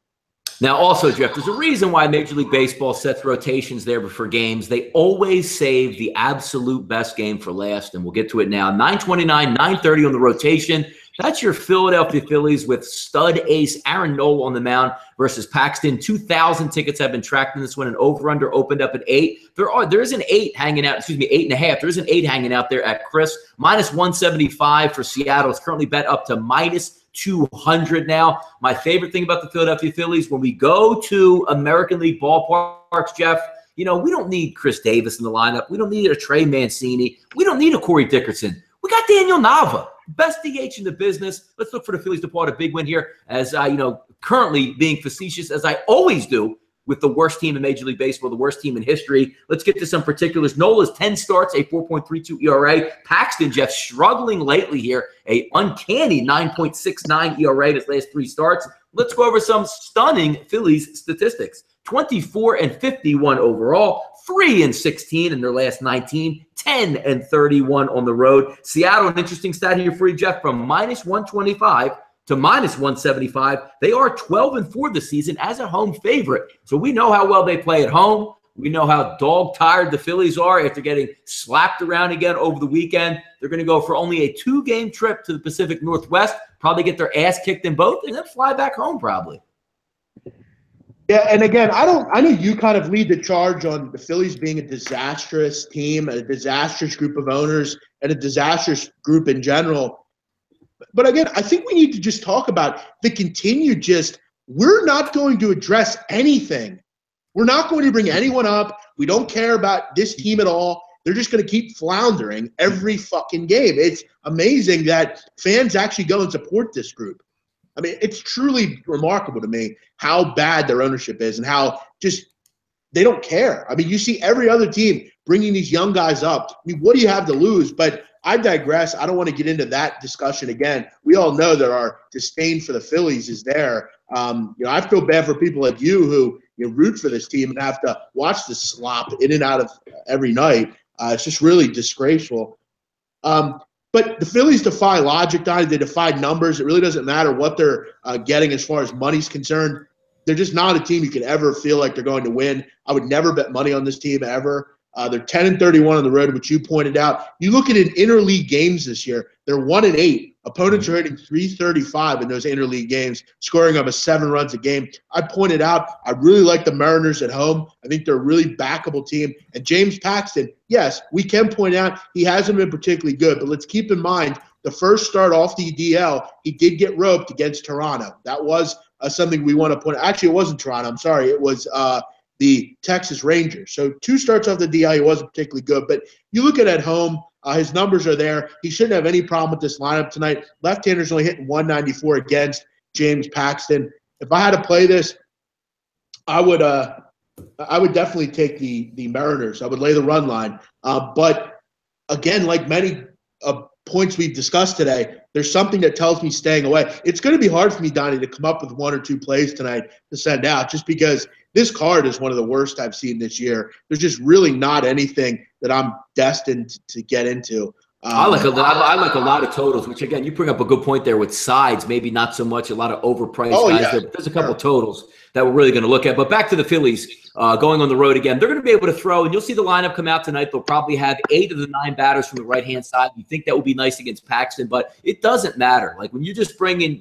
Now, also, Jeff, there's a reason why Major League Baseball sets rotations there for games. They always save the absolute best game for last, and we'll get to it now. 9:29, 9:30 on the rotation. That's your Philadelphia Phillies with stud ace Aaron Nola on the mound versus Paxton. 2,000 tickets have been tracked in this one, and over-under opened up at 8. There is an 8 hanging out, 8.5. There is an 8 hanging out there at Chris. -175 for Seattle. It's currently bet up to -200 now. My favorite thing about the Philadelphia Phillies, when we go to American League ballparks, Jeff, we don't need Chris Davis in the lineup. We don't need a Trey Mancini. We don't need a Corey Dickerson. We got Daniel Nava. Best DH in the business. Let's look for the Phillies to pull out a big win here, as currently being facetious as I always do with the worst team in Major League Baseball, the worst team in history. Let's get to some particulars. Nola's 10 starts, a 4.32 ERA. Paxton, Jeff, struggling lately here, a uncanny 9.69 ERA in his last 3 starts. Let's go over some stunning Phillies statistics. 24-51 overall, 3-16 in their last 19, 10-31 on the road. Seattle, an interesting stat here for you, Jeff, from -125 to -175. They are 12-4 this season as a home favorite. So we know how well they play at home. We know how dog-tired the Phillies are after getting slapped around again over the weekend. They're going to go for only a 2-game trip to the Pacific Northwest, probably get their ass kicked in both, and then fly back home probably. Yeah, and again, I know you kind of lead the charge on the Phillies being a disastrous team, a disastrous group of owners, and a disastrous group in general. But again, I think we need to just talk about the continued we're not going to address anything. We're not going to bring anyone up. We don't care about this team at all. They're just going to keep floundering every fucking game. It's amazing that fans actually go and support this group. I mean, it's truly remarkable to me how bad their ownership is and how just they don't care. I mean, you see every other team bringing these young guys up. I mean, what do you have to lose? But I digress. I don't want to get into that discussion again. We all know that our disdain for the Phillies is there. I feel bad for people like you who root for this team and have to watch this slop in and out of every night. It's just really disgraceful. But the Phillies defy logic, Donnie. They defy numbers. It really doesn't matter what they're getting as far as money's concerned. They're just not a team you can ever feel like they're going to win. I would never bet money on this team ever. They're 10-31 on the road, which you pointed out. You look at interleague games this year, they're 1-8. Opponents are hitting .335 in those interleague games, scoring over 7 runs a game. I pointed out I really like the Mariners at home. I think they're a really backable team. And James Paxton, yes, we can point out he hasn't been particularly good, but let's keep in mind the first start off the DL, he did get roped against Toronto. That was something we want to point out. Actually, it wasn't Toronto. I'm sorry. It was the Texas Rangers. So 2 starts off the DL, he wasn't particularly good. But you look at home, his numbers are there. He shouldn't have any problem with this lineup tonight. Left-handers only hitting 194 against James Paxton. If I had to play this, I would definitely take the Mariners. I would lay the run line. But again, like many points we've discussed today, there's something that tells me staying away. It's going to be hard for me, Donnie, to come up with 1 or 2 plays tonight to send out just because this card is one of the worst I've seen this year. There's just really not anything that I'm destined to get into. I like a lot of totals, which, again, you bring up a good point there with sides, maybe not so much, a lot of overpriced guys there, but there's a couple totals that we're really going to look at. But back to the Phillies going on the road again. They're going to be able to throw, and you'll see the lineup come out tonight. They'll probably have 8 of the 9 batters from the right-hand side. You think that would be nice against Paxton, but it doesn't matter. Like when you just bring in,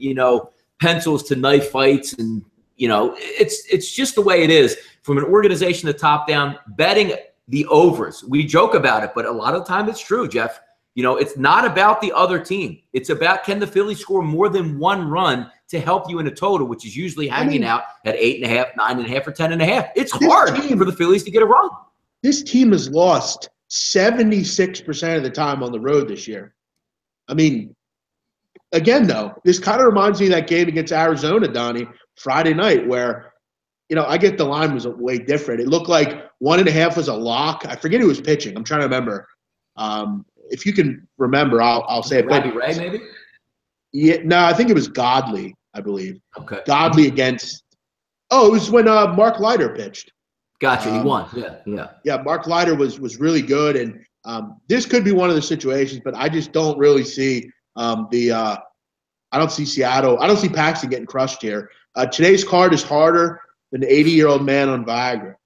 pencils to knife fights and, it's just the way it is from an organization to top down, betting the overs. We joke about it, but a lot of the time it's true, Jeff. It's not about the other team. It's about can the Phillies score more than 1 run to help you in a total, which is usually hanging out at 8.5, 9.5, or 10.5. It's hard for the Phillies to get a run. This team has lost 76% of the time on the road this year. I mean, again, though, this kind of reminds me of that game against Arizona, Donnie, Friday night, where, I get the line was way different. It looked like 1.5 was a lock. I forget who was pitching. I'm trying to remember. If you can remember, I'll say it. Robbie Ray, maybe? Yeah, no, I think it was Godley, I believe. Okay. Godley against – it was when Mark Leiter pitched. Gotcha. He won. Yeah. Yeah, Mark Leiter was really good, and this could be one of the situations, but I just don't really see I don't see Seattle – I don't see Paxton getting crushed here. Today's card is harder than an 80-year-old man on Viagra.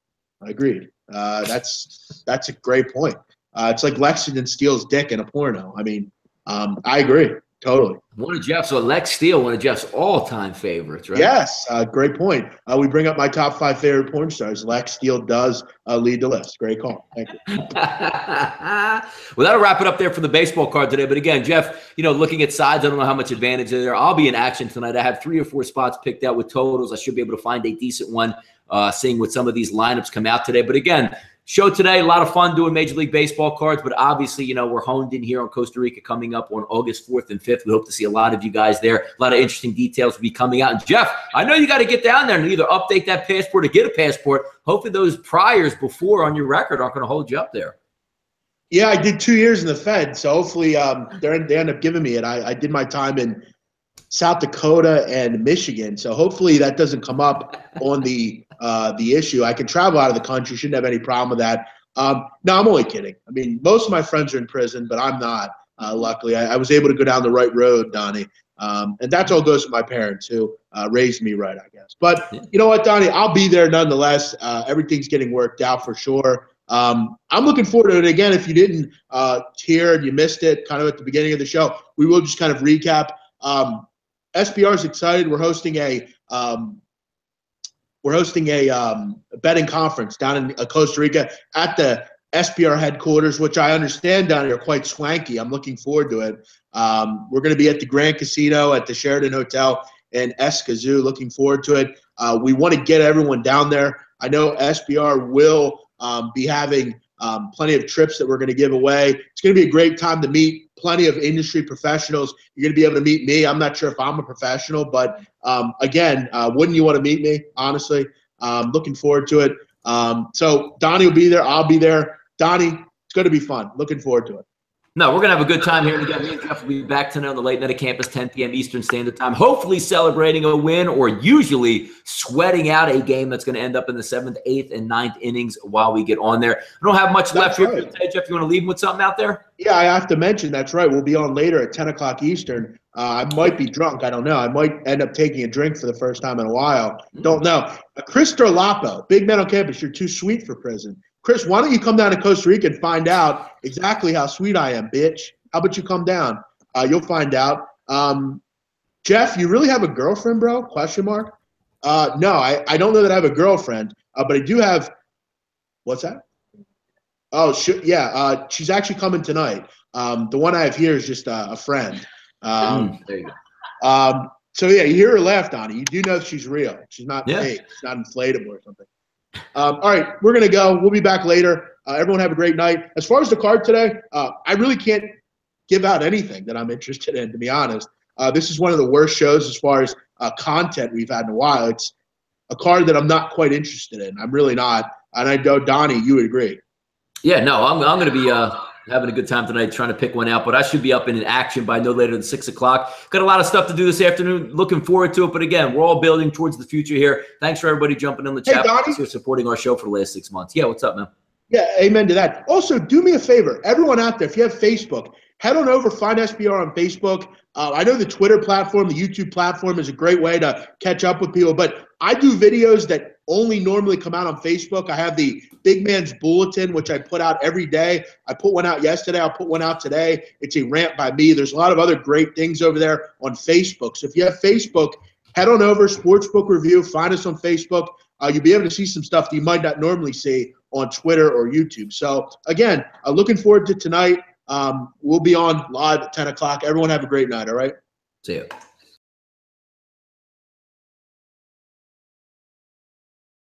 I agreed. That's a great point. It's like Lexington steals dick in a porno. I mean, I agree. Totally. Lex Steele, one of Jeff's all-time favorites, right? Yes, great point. We bring up my top 5 favorite porn stars. Lex Steele does lead the list. Great call. Thank you. Well, that'll wrap it up there for the baseball card today. But again, Jeff, looking at sides, I don't know how much advantage is there. I'll be in action tonight. I have 3 or 4 spots picked out with totals. I should be able to find a decent one, seeing what some of these lineups come out today. But again, show today, a lot of fun doing Major League Baseball cards, but obviously, we're honed in here on Costa Rica coming up on August 4th and 5th. We hope to see a lot of you guys there. A lot of interesting details will be coming out. And Jeff, I know you got to get down there and either update that passport or get a passport. Hopefully those priors before on your record aren't going to hold you up there. Yeah, I did 2 years in the Fed, so hopefully they end up giving me it. I did my time in South Dakota and Michigan, so hopefully that doesn't come up on the issue. I can travel out of the country, shouldn't have any problem with that. No, I'm only kidding. I mean, most of my friends are in prison, but I'm not. Luckily, I was able to go down the right road, Donnie. And that's all goes to my parents who raised me right, I guess. But you know what, Donnie? I'll be there nonetheless. Everything's getting worked out for sure. I'm looking forward to it. Again, if you didn't hear and you missed it kind of at the beginning of the show, we will just kind of recap. SBR is excited. We're hosting a betting conference down in Costa Rica at the SBR headquarters, which I understand down here are quite swanky. I'm looking forward to it. We're going to be at the Grand Casino at the Sheraton Hotel in Escazú. Looking forward to it. We want to get everyone down there. I know SBR will be having plenty of trips that we're going to give away. It's going to be a great time to meet plenty of industry professionals. You're going to be able to meet me. I'm not sure if I'm a professional, but again, wouldn't you want to meet me, honestly? Looking forward to it. So Donnie will be there. I'll be there. Donnie, it's going to be fun. Looking forward to it. No, we're going to have a good time here. Again, me and Jeff will be back tonight on the Late Night at Campus, 10 p.m. Eastern Standard Time, hopefully celebrating a win or usually sweating out a game that's going to end up in the 7th, 8th, and 9th innings while we get on there. I don't have much left here. Hey, Jeff, you want to leave with something out there? Yeah, I have to mention, that's right. We'll be on later at 10 o'clock Eastern. I might be drunk. I don't know. I might end up taking a drink for the first time in a while. Don't know. Chris Dorlapo, big man on campus, you're too sweet for prison. Chris, why don't you come down to Costa Rica and find out exactly how sweet I am, bitch? How about you come down? You'll find out. Jeff, you really have a girlfriend, bro? Question mark. No, I don't know that I have a girlfriend, but I do have – what's that? Oh, yeah. She's actually coming tonight. The one I have here is just a friend. There you go. So, yeah, you hear her laugh, Donnie. You do know she's real. She's not fake. She's not inflatable or something. All right, we're going to go. We'll be back later. Everyone have a great night. As far as the card today, I really can't give out anything that I'm interested in, to be honest. This is one of the worst shows as far as content we've had in a while. It's a card that I'm not quite interested in. I'm really not. And I know, Donnie, you would agree. Yeah, no, I'm going to be having a good time tonight trying to pick one out, but I should be up in action by no later than 6 o'clock. Got a lot of stuff to do this afternoon. Looking forward to it. But again, we're all building towards the future here. Thanks for everybody jumping in the chat. Thanks for supporting our show for the last 6 months. Yeah, what's up, man? Yeah, amen to that. Also, do me a favor. Everyone out there, if you have Facebook, head on over, find SBR on Facebook. I know the Twitter platform, the YouTube platform is a great way to catch up with people, but I do videos that only normally come out on Facebook. I have the Big Man's Bulletin, which I put out every day. I put one out yesterday. I'll put one out today. It's a rant by me. There's a lot of other great things over there on Facebook. So if you have Facebook, head on over, Sportsbook Review, find us on Facebook. You'll be able to see some stuff that you might not normally see on Twitter or YouTube. So, again, looking forward to tonight. We'll be on live at 10 o'clock. Everyone have a great night, all right? See you.